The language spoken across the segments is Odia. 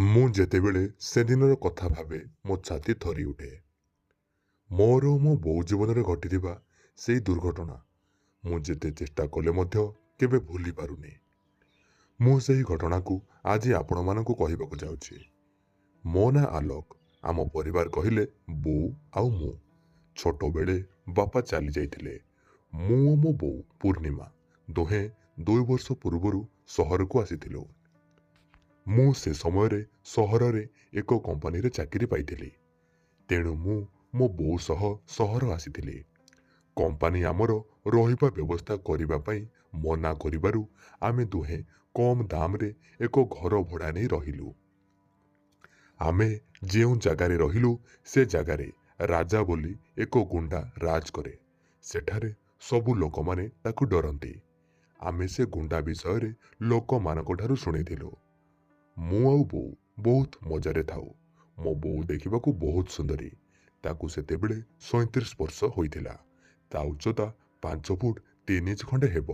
ମୁଁ ଯେତେବେଳେ ସେଦିନର କଥା ଭାବେ ମୋ ଛାତି ଥରି ଉଠେ। ମୋର ଓ ମୋ ବୋଉ ଜୀବନରେ ଘଟିଥିବା ସେଇ ଦୁର୍ଘଟଣା ମୁଁ ଯେତେ ଚେଷ୍ଟା କଲେ ମଧ୍ୟ କେବେ ଭୁଲି ପାରୁନି। ମୁଁ ସେହି ଘଟଣାକୁ ଆଜି ଆପଣମାନଙ୍କୁ କହିବାକୁ ଯାଉଛି। ମୋ ନାଁ ଆଲୋକ। ଆମ ପରିବାର କହିଲେ ବୋଉ ଆଉ ମୁଁ। ଛୋଟବେଳେ ବାପା ଚାଲି ଯାଇଥିଲେ। ମୁଁ ଓ ମୋ ବୋଉ ପୂର୍ଣ୍ଣିମା ଦୁହେଁ 2 ବର୍ଷ ପୂର୍ବରୁ ସହରକୁ ଆସିଥିଲୁ। ମୁଁ ସେ ସମୟରେ ସହରରେ ଏକ କମ୍ପାନୀରେ ଚାକିରି ପାଇଥିଲି। ତେଣୁ ମୁଁ ମୋ ବୋଉ ସହ ସହର ଆସିଥିଲି। କମ୍ପାନୀ ଆମର ରହିବା ବ୍ୟବସ୍ଥା କରିବା ପାଇଁ ମନା କରିବାରୁ ଆମେ ଦୁହେଁ କମ୍ ଦାମରେ ଏକ ଘର ଭଡ଼ା ନେଇ ରହିଲୁ। ଆମେ ଯେଉଁ ଜାଗାରେ ରହିଲୁ ସେ ଜାଗାରେ ରାଜା ବୋଲି ଏକ ଗୁଣ୍ଡା ରାଜ କରେ। ସେଠାରେ ସବୁ ଲୋକମାନେ ତାକୁ ଡରନ୍ତି। ଆମେ ସେ ଗୁଣ୍ଡା ବିଷୟରେ ଲୋକମାନଙ୍କଠାରୁ ଶୁଣିଥିଲୁ। ମୁଁ ଆଉ ବୋଉ ବହୁତ ମଜାରେ ଥାଉ। ମୋ ବୋଉ ଦେଖିବାକୁ ବହୁତ ସୁନ୍ଦରୀ। ତାକୁ ସେତେବେଳେ 37 ବର୍ଷ ହୋଇଥିଲା। ତା ଉଚ୍ଚତା 5 ଫୁଟ 3 ଇଞ୍ଚ ଖଣ୍ଡେ ହେବ।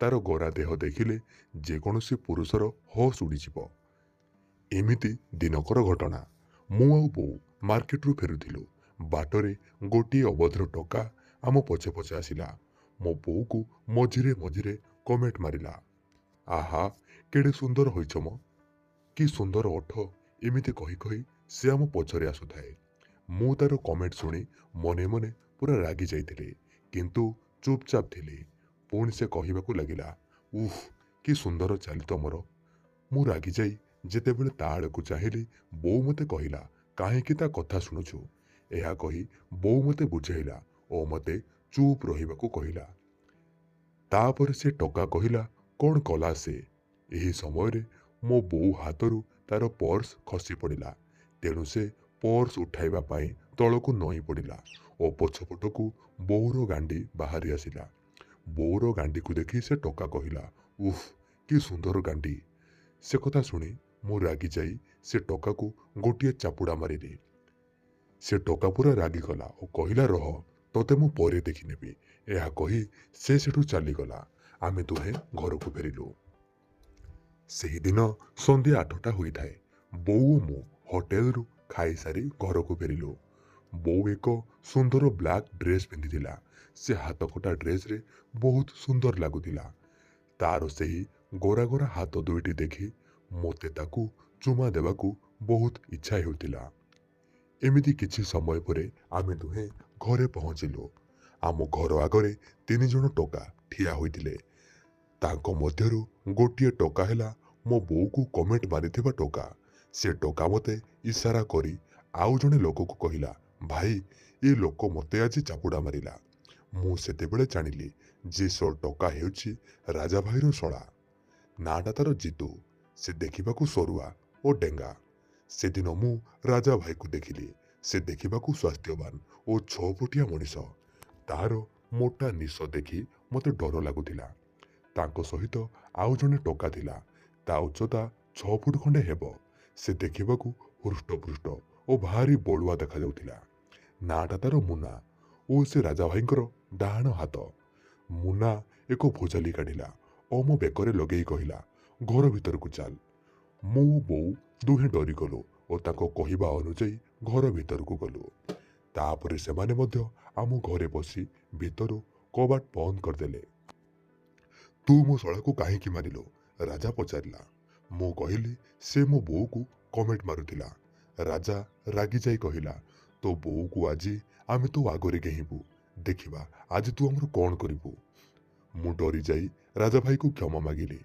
ତାର ଗୋରା ଦେହ ଦେଖିଲେ ଯେକୌଣସି ପୁରୁଷର ହୋସ୍ ଉଡ଼ିଯିବ। ଏମିତି ଦିନକର ଘଟଣା। ମୁଁ ଆଉ ବୋଉ ମାର୍କେଟରୁ ଫେରୁଥିଲୁ। ବାଟରେ ଗୋଟିଏ ଅଭଦ୍ର ଟୋକା ଆମ ପଛେ ପଛେ ଆସିଲା। ମୋ ବୋଉକୁ ମଝିରେ ମଝିରେ କମେଣ୍ଟ ମାରିଲା, ଆହା କେଡ଼େ ସୁନ୍ଦର ହୋଇଛ ମ, କି ସୁନ୍ଦର ଓଠ। ଏମିତି କହି କହି ସେ ଆମ ପଛରେ ଆସୁଥାଏ। ମୁଁ ତାର କମେଣ୍ଟ ଶୁଣି ମନେ ମନେ ପୁରା ରାଗି ଯାଇଥିଲି, କିନ୍ତୁ ଚୁପଚାପ ଥିଲି। ପୁଣି ସେ କହିବାକୁ ଲାଗିଲା, ଉଫ୍ କି ସୁନ୍ଦର ଚାଲି ତମର। ମୁଁ ରାଗି ଯାଇ ଯେତେବେଳେ ତା ଆଡ଼କୁ ଚାହିଁଲି, ବୋଉ ମୋତେ କହିଲା, କାହିଁକି ତା କଥା ଶୁଣୁଛୁ। ଏହା କହି ବୋଉ ମୋତେ ବୁଝାଇଲା ଓ ମୋତେ ଚୁପ୍ ରହିବାକୁ କହିଲା। ତାପରେ ସେ ଟୋକା କହିଲା କ'ଣ କଲା ସେ। ଏହି ସମୟରେ ମୋ ବୋଉ ହାତରୁ ତାର ପର୍ସ ଖସି ପଡ଼ିଲା। ତେଣୁ ସେ ପର୍ସ ଉଠାଇବା ପାଇଁ ତଳକୁ ନଇଁ ପଡ଼ିଲା ଓ ପଛପଟକୁ ବୋଉର ଗାଣ୍ଡି ବାହାରି ଆସିଲା। ବୋଉର ଗାଣ୍ଡିକୁ ଦେଖି ସେ ଟୋକା କହିଲା, ଉଫ୍ କି ସୁନ୍ଦର ଗାଣ୍ଡି। ସେ କଥା ଶୁଣି ମୁଁ ରାଗି ଯାଇ ସେ ଟୋକାକୁ ଗୋଟିଏ ଚାପୁଡ଼ା ମାରିଲି। ସେ ଟୋକା ପୁରା ରାଗିଗଲା ଓ କହିଲା, ରହ ତୋତେ ମୁଁ ପରେ ଦେଖିନେବି। ଏହା କହି ସେ ସେଠୁ ଚାଲିଗଲା। ଆମେ ଦୁହେଁ ଘରକୁ ଫେରିଲୁ। ସେହିଦିନ ସନ୍ଧ୍ୟା 8ଟା ହୋଇଥାଏ। ବୋଉ ଓ ମୁଁ ହୋଟେଲରୁ ଖାଇସାରି ଘରକୁ ଫେରିଲୁ। ବୋଉ ଏକ ସୁନ୍ଦର ବ୍ଲାକ୍ ଡ୍ରେସ୍ ପିନ୍ଧିଥିଲା। ସେ ହାତକଟା ଡ୍ରେସ୍ରେ ବହୁତ ସୁନ୍ଦର ଲାଗୁଥିଲା। ତାର ସେହି ଗୋରା ଗୋରା ହାତ ଦୁଇଟି ଦେଖି ମୋତେ ତାକୁ ଚୁମା ଦେବାକୁ ବହୁତ ଇଚ୍ଛା ହେଉଥିଲା। ଏମିତି କିଛି ସମୟ ପରେ ଆମେ ଦୁହେଁ ଘରେ ପହଞ୍ଚିଲୁ। ଆମ ଘର ଆଗରେ 3 ଜଣ ଟୋକା ଠିଆ ହୋଇଥିଲେ। ତାଙ୍କ ମଧ୍ୟରୁ ଗୋଟିଏ ଟୋକା ହେଲା ମୋ ବୋଉକୁ କମେଣ୍ଟ ମାରିଥିବା ଟୋକା। ସେ ଟୋକା ମୋତେ ଇସାରା କରି ଆଉ ଜଣେ ଲୋକକୁ କହିଲା, ଭାଇ ଏ ଲୋକ ମୋତେ ଆଜି ଚାପୁଡ଼ା ମାରିଲା। ମୁଁ ସେତେବେଳେ ଜାଣିଲି ଯେ ସେ ଟୋକା ହେଉଛି ରାଜା ଭାଇର ଶଳା। ନାଁଟା ତାର ଜିତୁ। ସେ ଦେଖିବାକୁ ସରୁଆ ଓ ଡେଙ୍ଗା। ସେଦିନ ମୁଁ ରାଜା ଭାଇକୁ ଦେଖିଲି। ସେ ଦେଖିବାକୁ ସ୍ୱାସ୍ଥ୍ୟବାନ ଓ 6 ଫୁଟିଆ ମଣିଷ। ତାର ମୋଟା ନିଶ ଦେଖି ମୋତେ ଡର ଲାଗୁଥିଲା। ତାଙ୍କ ସହିତ ଆଉ ଜଣେ ଟୋକା ଥିଲା। ତା ଉଚ୍ଚତା 6 ଫୁଟ ଖଣ୍ଡେ ହେବ। ସେ ଦେଖିବାକୁ ହୃଷ୍ଟପୃଷ୍ଟ ଓ ଭାରି ବଳୁଆ ଦେଖାଯାଉଥିଲା। ନାଁଟା ତାର ମୁନା ଓ ସେ ରାଜା ଭାଇଙ୍କର ଡାହାଣ ହାତ। ମୁନା ଏକ ଭୋଜାଲି କାଢ଼ିଲା ଓ ମୋ ବେକରେ ଲଗେଇ କହିଲା, ଘର ଭିତରକୁ ଚାଲ। ମୁଁ ବୋଉ ଦୁହେଁ ଡରିଗଲୁ ଓ ତାଙ୍କ କହିବା ଅନୁଯାୟୀ ଘର ଭିତରକୁ ଗଲୁ। ତାପରେ ସେମାନେ ମଧ୍ୟ ଆମ ଘରେ ବସି ଭିତରୁ କବାଟ ବନ୍ଦ କରିଦେଲେ। ତୁ ମୋ ଶଳାକୁ କାହିଁକି ମାରିଲୁ? ରାଜା ପଚାରିଲା। ମୁଁ କହିଲି, ସେ ମୋ ବୋଉକୁ କମେଣ୍ଟ ମାରୁଥିଲା। ରାଜା ରାଗି ଯାଇ କହିଲା, ତୋ ବୋଉକୁ ଆଜି ଆମେ ତୋ ଆଗରେ ଗେହିବୁ। ଦେଖିବା ଆଜି ତୁ ଆମର କ'ଣ କରିବୁ। ମୁଁ ଡରି ଯାଇ ରାଜା ଭାଇକୁ କ୍ଷମା ମାଗିଲି।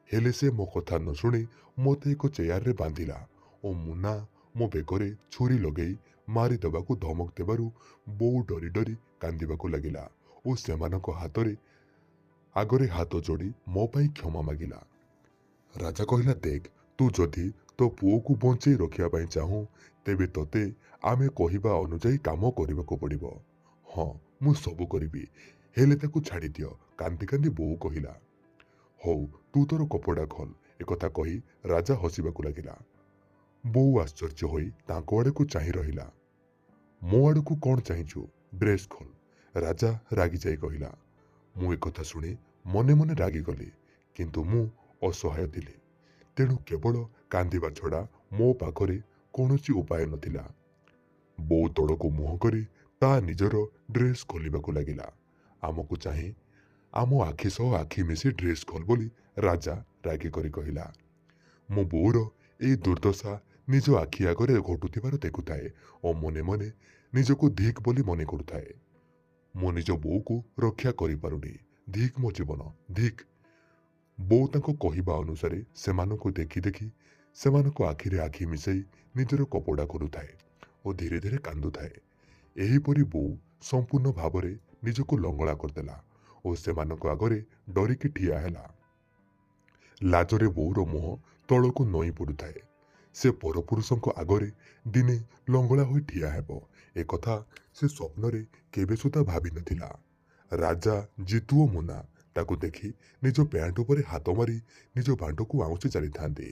ହେଲେ ସେ ମୋ କଥା ନ ଶୁଣି ମୋତେ ଏକ ଚେୟାରରେ ବାନ୍ଧିଲା ଓ ମୁନା ମୋ ବେକରେ ଛୁରୀ ଲଗେଇ ମାରିଦେବାକୁ ଧମକ ଦେବାରୁ ବୋଉ ଡରି ଡରି କାନ୍ଦିବାକୁ ଲାଗିଲା ଓ ସେମାନଙ୍କ ଆଗରେ ହାତ ଯୋଡ଼ି ମୋ ପାଇଁ କ୍ଷମା ମାଗିଲା। ରାଜା କହିଲା, ଦେଖ ତୁ ଯଦି ତୋ ପୁଅକୁ ବଞ୍ଚେଇ ରଖିବା ପାଇଁ ଚାହୁଁ, ତେବେ ତୋତେ ଆମେ କହିବା ଅନୁଯାୟୀ କାମ କରିବାକୁ ପଡ଼ିବ। ହଁ ମୁଁ ସବୁ କରିବି, ହେଲେ ତାକୁ ଛାଡ଼ିଦିଅ। କାନ୍ଦି କାନ୍ଦି ବୋଉ କହିଲା। ହଉ ତୁ ତୋର କପଡ଼ା ଖୋଲ। ଏକଥା କହି ରାଜା ହସିବାକୁ ଲାଗିଲା। ବୋଉ ଆଶ୍ଚର୍ଯ୍ୟ ହୋଇ ତାଙ୍କ ଆଡ଼କୁ ଚାହିଁ ରହିଲା। ମୋ ଆଡ଼କୁ କ'ଣ ଚାହିଁଛୁ? ଡ୍ରେସ୍ ଖୋଲ। ରାଜା ରାଗି ଯାଇ କହିଲା। ମୁଁ ଏକଥା ଶୁଣି ମନେ ମନେ ରାଗିଗଲି, କିନ୍ତୁ ମୁଁ ଅସହାୟ ଥିଲି। ତେଣୁ କେବଳ କାନ୍ଦିବା ଛଡ଼ା ମୋ ପାଖରେ କୌଣସି ଉପାୟ ନଥିଲା। ବୋଉ ତଳକୁ ମୁହଁ କରି ତା ନିଜର ଡ୍ରେସ୍ ଖୋଲିବାକୁ ଲାଗିଲା। ଆମକୁ ଚାହିଁ ଆମ ଆଖି ସହ ଆଖି ମିଶି ଡ୍ରେସ୍ ଖୋଲ ବୋଲି ରାଜା ରାଗି କରି କହିଲା। ମୋ ବୋଉର ଏଇ ଦୁର୍ଦ୍ଦଶା ନିଜ ଆଖି ଆଗରେ ଘଟୁଥିବାର ଦେଖୁଥାଏ ଓ ମନେ ମନେ ନିଜକୁ ଧିକ୍ ବୋଲି ମନେ କରୁଥାଏ। ମୁଁ ନିଜ ବୋଉକୁ ରକ୍ଷା କରିପାରୁନି। ଧିକ୍ ମୋ ଜୀବନ, ଧିକ୍। ବୋଉ ତାଙ୍କ କହିବା ଅନୁସାରେ ସେମାନଙ୍କୁ ଦେଖି ଦେଖି ସେମାନଙ୍କ ଆଖିରେ ଆଖି ମିଶାଇ ନିଜର କପଡ଼ା ଖୋଲୁଥାଏ ଓ ଧୀରେ ଧୀରେ କାନ୍ଦୁଥାଏ। ଏହିପରି ବୋଉ ସମ୍ପୂର୍ଣ୍ଣ ଭାବରେ ନିଜକୁ ଲଙ୍ଗଳା କରିଦେଲା ଓ ସେମାନଙ୍କ ଆଗରେ ଡରିକି ଠିଆ ହେଲା। ଲାଜରେ ବୋଉର ମୁହଁ ତଳକୁ ନଇଁ ପଡ଼ୁଥାଏ। ସେ ପରପୁରୁଷଙ୍କ ଆଗରେ ଦିନେ ଲଙ୍ଗଳା ହୋଇ ଠିଆ ହେବ ଏକଥା ସେ ସ୍ୱପ୍ନରେ କେବେ ସୁଦ୍ଧା ଭାବିନଥିଲା। ରାଜା, ଜିତୁ ଓ ମୁନା ତାକୁ ଦେଖି ନିଜ ପ୍ୟାଣ୍ଟ ଉପରେ ହାତ ମାରି ନିଜ ବାଣ୍ଡକୁ ଆଉଁସି ଚାଲିଥାନ୍ତି।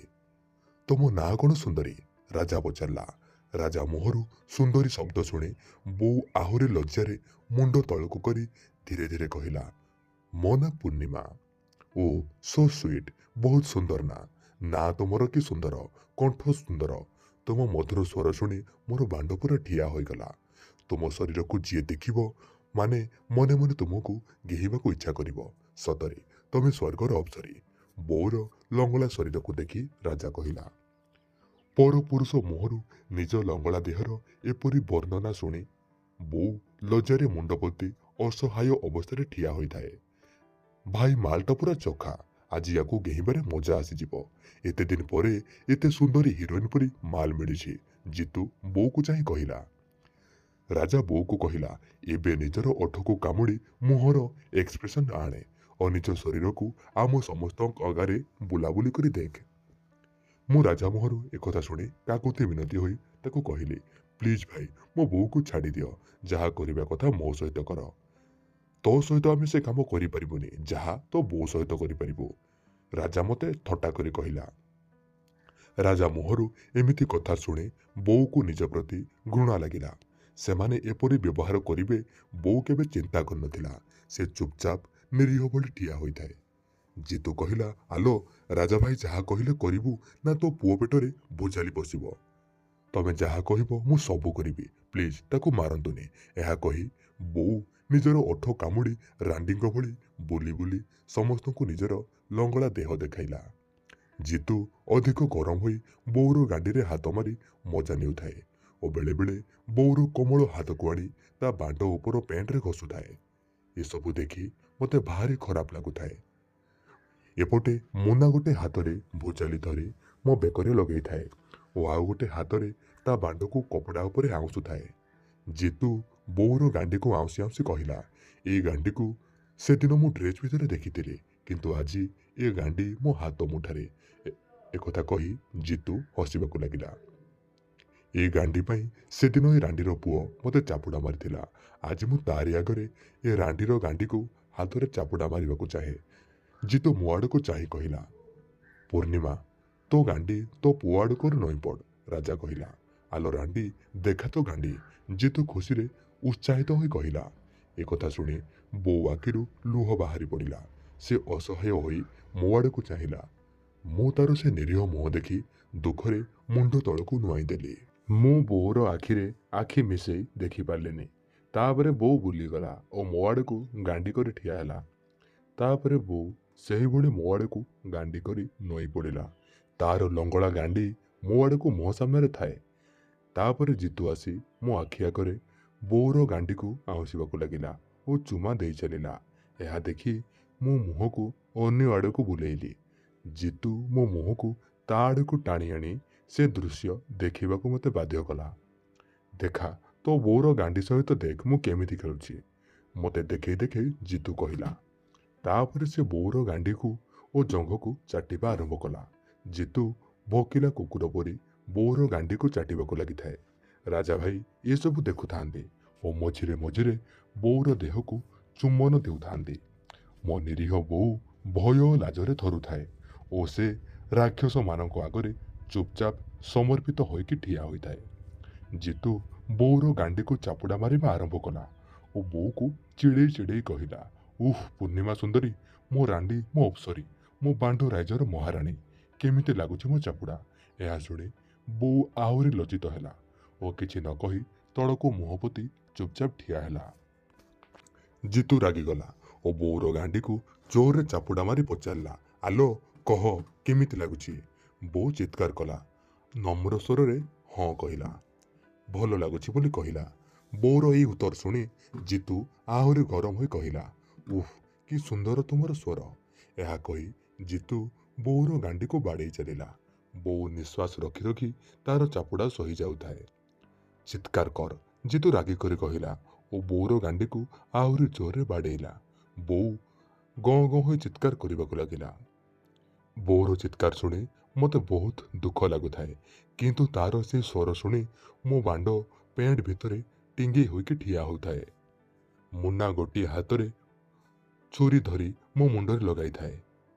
ତମ ନାଁ କ'ଣ ସୁନ୍ଦରୀ? ରାଜା ପଚାରିଲା। ରାଜା ମୁହଁରୁ ସୁନ୍ଦରୀ ଶବ୍ଦ ଶୁଣି ବୋଉ ଆହୁରି ଲଜ୍ଜାରେ ମୁଣ୍ଡ ତଳକୁ କରି ଧୀରେ ଧୀରେ କହିଲା, ମୋ ନାଁ ପୂର୍ଣ୍ଣିମା। ଓ ସୋ ସୁଇଟ୍, ବହୁତ ସୁନ୍ଦର ନାଁ ତମର କି ସୁନ୍ଦର, କଣ୍ଠ ସୁନ୍ଦର। ତମ ମଧୁର ସ୍ୱର ଶୁଣି ମୋର ବାଣ୍ଡ ପୁରା ଠିଆ ହୋଇଗଲା। ତୁମ ଶରୀରକୁ ଯିଏ ଦେଖିବ ମାନେ ମନେ ମନେ ତୁମକୁ ଘେହିବାକୁ ଇଚ୍ଛା କରିବ। ସତରେ ତମେ ସ୍ୱର୍ଗର ଅପ୍ସରୀ। ବୋଉର ଲଙ୍ଗଳା ଶରୀରକୁ ଦେଖି ରାଜା କହିଲା। ପରପୁରୁଷ ମୁହଁରୁ ନିଜ ଲଙ୍ଗଳା ଦେହର ଏପରି ବର୍ଣ୍ଣନା ଶୁଣି ବୋଉ ଲଜ୍ଜାରେ ମୁଣ୍ଡ ପୋତି ଅସହାୟ ଅବସ୍ଥାରେ ଠିଆ ହୋଇଥାଏ। ଭାଇ ମାଲଟା ପୁରା ଚୋଖା। ଆଜି ୟାକୁ ଘେହିବାରେ ମଜା ଆସିଯିବ। ଏତେ ଦିନ ପରେ ଏତେ ସୁନ୍ଦରୀ ହିରୋଇନ୍ ପରି ମାଲ ମିଳିଛି। ଜିତୁ ବୋଉକୁ ଚାହିଁ କହିଲା। ରାଜା ବୋଉକୁ କହିଲା, ଏବେ ନିଜର ଓଠକୁ କାମୁଡ଼ି ମୁହଁର ଏକ୍ସପ୍ରେସନ୍ ଆଣେ ଓ ନିଜ ଶରୀରକୁ ଆମ ସମସ୍ତଙ୍କ ଆଗରେ ବୁଲାବୁଲି କରି ଦେଖ। ମୁଁ ରାଜା ମୁହଁରୁ ଏକଥା ଶୁଣି କାକୁତି ମିନତି ହୋଇ ତାକୁ କହିଲି, ପ୍ଲିଜ୍ ଭାଇ, ମୋ ବୋଉକୁ ଛାଡ଼ିଦିଅ। ଯାହା କରିବା କଥା ମୋ ସହିତ କର। ତୋ ସହିତ ଆମେ ସେ କାମ କରିପାରିବୁନି ଯାହା ତୋ ବୋଉ ସହିତ କରିପାରିବୁ। ରାଜା ମୋତେ ଥଟ୍ଟା କରି କହିଲା। ରାଜା ମୁହଁରୁ ଏମିତି କଥା ଶୁଣି ବୋଉକୁ ନିଜ ପ୍ରତି ଘୃଣା ଲାଗିଲା। ସେମାନେ ଏପରି ବ୍ୟବହାର କରିବେ ବୋଉ କେବେ ଚିନ୍ତା କରିନଥିଲା। ସେ ଚୁପଚାପ ନିରୀହ ଭଳି ଠିଆ ହୋଇଥାଏ। ଜିତୁ କହିଲା, ଆଲୋ, ରାଜା ଭାଇ ଯାହା କହିଲେ କରିବୁ ନା ତୋ ପୁଅ ପେଟରେ ଭୁଜାଲି ବସିବ? ତମେ ଯାହା କହିବ ମୁଁ ସବୁ କରିବି। ପ୍ଲିଜ୍ ତାକୁ ମାରନ୍ତୁନି। ଏହା କହି ବୋଉ ନିଜର ଓଠ କାମୁଡ଼ି ରାଣ୍ଡିଙ୍କ ଭଳି ବୁଲି ବୁଲି ସମସ୍ତଙ୍କୁ ନିଜର ଲଙ୍ଗଳା ଦେହ ଦେଖାଇଲା। ଜିତୁ ଅଧିକ ଗରମ ହୋଇ ବୋଉର ଗାଣ୍ଡିରେ ହାତ ମାରି ମଜା ନେଉଥାଏ ଓ ବେଳେବେଳେ ବୋଉର କୋମଳ ହାତକୁ ଆଣି ତା ବାଣ୍ଡ ଉପର ପ୍ୟାଣ୍ଟରେ ଘଷୁଥାଏ। ଏସବୁ ଦେଖି ମୋତେ ଭାରି ଖରାପ ଲାଗୁଥାଏ। ଏପଟେ ମୁନା ଗୋଟେ ହାତରେ ଭୁଜାଲି ଧରି ମୋ ବେକରେ ଲଗେଇଥାଏ ଓ ଆଉ ଗୋଟେ ହାତରେ ତା ବାଣ୍ଡକୁ କପଡ଼ା ଉପରେ ଆଉଁସୁଥାଏ। ଜିତୁ ବୋଉର ଗାଣ୍ଡିକୁ ଆଉଁସି ଆଉଁସି କହିଲା, ଏଇ ଗାଣ୍ଡିକୁ ସେଦିନ ମୁଁ ଡ୍ରେସ୍ ଭିତରେ ଦେଖିଥିଲି, କିନ୍ତୁ ଆଜି ଏ ଗାଣ୍ଡି ମୋ ହାତ ମୁଠାରେ। ଏକଥା କହି ଜିତୁ ହସିବାକୁ ଲାଗିଲା। ଏଇ ଗାଣ୍ଡି ପାଇଁ ସେଦିନ ଏ ରାଣ୍ଡିର ପୁଅ ମୋତେ ଚାପୁଡ଼ା ମାରିଥିଲା। ଆଜି ମୁଁ ତାରି ଆଗରେ ଏ ରାଣ୍ଡିର ଗାଣ୍ଡିକୁ ହାତରେ ଚାପୁଡ଼ା ମାରିବାକୁ ଚାହେଁ। ଜିତୁ ମୋ ଆଡ଼କୁ ଚାହିଁ କହିଲା, ପୂର୍ଣ୍ଣିମା, ତୋ ଗାଣ୍ଡି ତୋ ପୁଅ ଆଡ଼କୁ ନଇଁ ପଡ଼। ରାଜା କହିଲା। ଆଲୋ ରାଣ୍ଡି, ଦେଖା ତୋ ଗାଣ୍ଡି। ଜିତୁ ଖୁସିରେ ଉତ୍ସାହିତ ହୋଇ କହିଲା। ଏକଥା ଶୁଣି ବୋଉ ଆଖିରୁ ଲୁହ ବାହାରି ପଡ଼ିଲା। ସେ ଅସହାୟ ହୋଇ ମୋ ଆଡ଼କୁ ଚାହିଁଲା। ମୁଁ ତାର ସେ ନିରୀହ ମୁହଁ ଦେଖି ଦୁଃଖରେ ମୁଣ୍ଡ ତଳକୁ ନୁଆଇଁ ଦେଲି। ମୁଁ ବୋଉର ଆଖିରେ ଆଖି ମିଶେଇ ଦେଖିପାରିଲିନି। ତାପରେ ବୋଉ ବୁଲିଗଲା ଓ ମୋ ଆଡ଼କୁ ଗାଣ୍ଡି କରି ଠିଆ ହେଲା। ତାପରେ ବୋଉ ସେହିଭଳି ମୋ ଆଡ଼କୁ ଗାଣ୍ଡି କରି ନଇଁ ପଡ଼ିଲା। ତାର ଲଙ୍ଗଳା ଗାଣ୍ଡି ମୋ ଆଡ଼କୁ ମୁହଁ ସାମ୍ନାରେ ଥାଏ। ତାପରେ ଜିତୁ ଆସି ମୋ ଆଖି ଆଗରେ ବୋଉର ଗାଣ୍ଡିକୁ ଆଉଁସିବାକୁ ଲାଗିଲା ଓ ଚୁମା ଦେଇ ଚାଲିଲା। ଏହା ଦେଖି ମୁଁ ମୁହଁକୁ ଅନ୍ୟ ଆଡ଼କୁ ବୁଲେଇଲି। ଜିତୁ ମୋ ମୁହଁକୁ ତା ଆଡ଼କୁ ଟାଣି ଆଣି ସେ ଦୃଶ୍ୟ ଦେଖିବାକୁ ମୋତେ ବାଧ୍ୟ କଲା। ଦେଖା, ତୋ ବୋଉର ଗାଣ୍ଡି ସହିତ ଦେଖ ମୁଁ କେମିତି ଖେଳୁଛି। ମୋତେ ଦେଖେଇ ଦେଖେଇ ଜିତୁ କହିଲା। ତାପରେ ସେ ବୋଉର ଗାଣ୍ଡିକୁ ଓ ଜଙ୍ଘକୁ ଚାଟିବା ଆରମ୍ଭ କଲା। ଜିତୁ ଭୋକିଲା କୁକୁର ପରି ବୋଉର ଗାଣ୍ଡିକୁ ଚାଟିବାକୁ ଲାଗିଥାଏ। ରାଜା ଭାଇ ଏସବୁ ଦେଖୁଥାନ୍ତି ଓ ମଝିରେ ମଝିରେ ବୋଉର ଦେହକୁ ଚୁମ୍ବନ ଦେଉଥାନ୍ତି। ମୋ ନିରୀହ ବୋଉ ଭୟ ଓ ଲାଜରେ ଥରୁଥାଏ ଓ ସେ ରାକ୍ଷସମାନଙ୍କ ଆଗରେ ଚୁପଚାପ ସମର୍ପିତ ହୋଇକି ଠିଆ ହୋଇଥାଏ। ଜିତୁ ବୋଉର ଗାଣ୍ଡିକୁ ଚାପୁଡ଼ା ମାରିବା ଆରମ୍ଭ କଲା ଓ ବୋଉକୁ ଚିଡ଼େଇ ଚିଡ଼େଇ କହିଲା, ଉଃ ପୂର୍ଣ୍ଣିମା ସୁନ୍ଦରୀ, ମୋ ରାଣ୍ଡି, ମୋ ଅପ୍ସରୀ, ମୋ ବାଣ୍ଡ ରାଇଜର ମହାରାଣୀ, କେମିତି ଲାଗୁଛି ମୋ ଚାପୁଡ଼ା? ଏହା ଶୁଣି ବୋଉ ଆହୁରି ଲଜ୍ଜିତ ହେଲା ଓ କିଛି ନ କହି ତଳକୁ ମୁହଁ ପୋତି ଚୁପଚାପ ଠିଆ ହେଲା। ଜିତୁ ରାଗିଗଲା ଓ ବୋଉର ଗାଣ୍ଡିକୁ ଜୋରରେ ଚାପୁଡ଼ା ମାରି ପଚାରିଲା, ଆଲୋ କହ କେମିତି ଲାଗୁଛି? ବୋଉ ଚିତ୍କାର କଲା। ନମ୍ର ସ୍ୱରରେ ହଁ କହିଲା। ଭଲ ଲାଗୁଛି ବୋଲି କହିଲା। ବୋଉର ଏଇ ଉତ୍ତର ଶୁଣି ଜିତୁ ଆହୁରି ଗରମ ହୋଇ କହିଲା, ଉଃ କି ସୁନ୍ଦର ତୁମର ସ୍ୱର। ଏହା କହି ଜିତୁ ବୋଉର ଗାଣ୍ଡିକୁ ବାଡ଼େଇ ଚାଲିଲା। ବୋଉ ନିଶ୍ୱାସ ରଖି ରଖି ତାର ଚାପୁଡ଼ା ସହି ଯାଉଥାଏ। ଚିତ୍କାର କର, ଜିତୁ ରାଗି କରି କହିଲା ଓ ବୋଉର ଗାଣ୍ଡିକୁ ଆହୁରି ଜୋରରେ ବାଡ଼େଇଲା। ବୋଉ ଗଁ ଗଁ ହୋଇ ଚିତ୍କାର କରିବାକୁ ଲାଗିଲା। ବୋଉର ଚିତ୍କାର ଶୁଣି ମୋତେ ବହୁତ ଦୁଃଖ ଲାଗୁଥାଏ, କିନ୍ତୁ ତାର ସେ ସ୍ୱର ଶୁଣି ମୋ ବାଣ୍ଡ ପ୍ୟାଣ୍ଟ ଭିତରେ ଟିଙ୍ଗେଇ ହୋଇକି ଠିଆ ହୋଇଥାଏ। ମୁନା ଗୋଟିଏ ହାତରେ ଛୁରୀ ଧରି ମୋ ମୁଣ୍ଡରେ ଲଗାଇଥାଏ,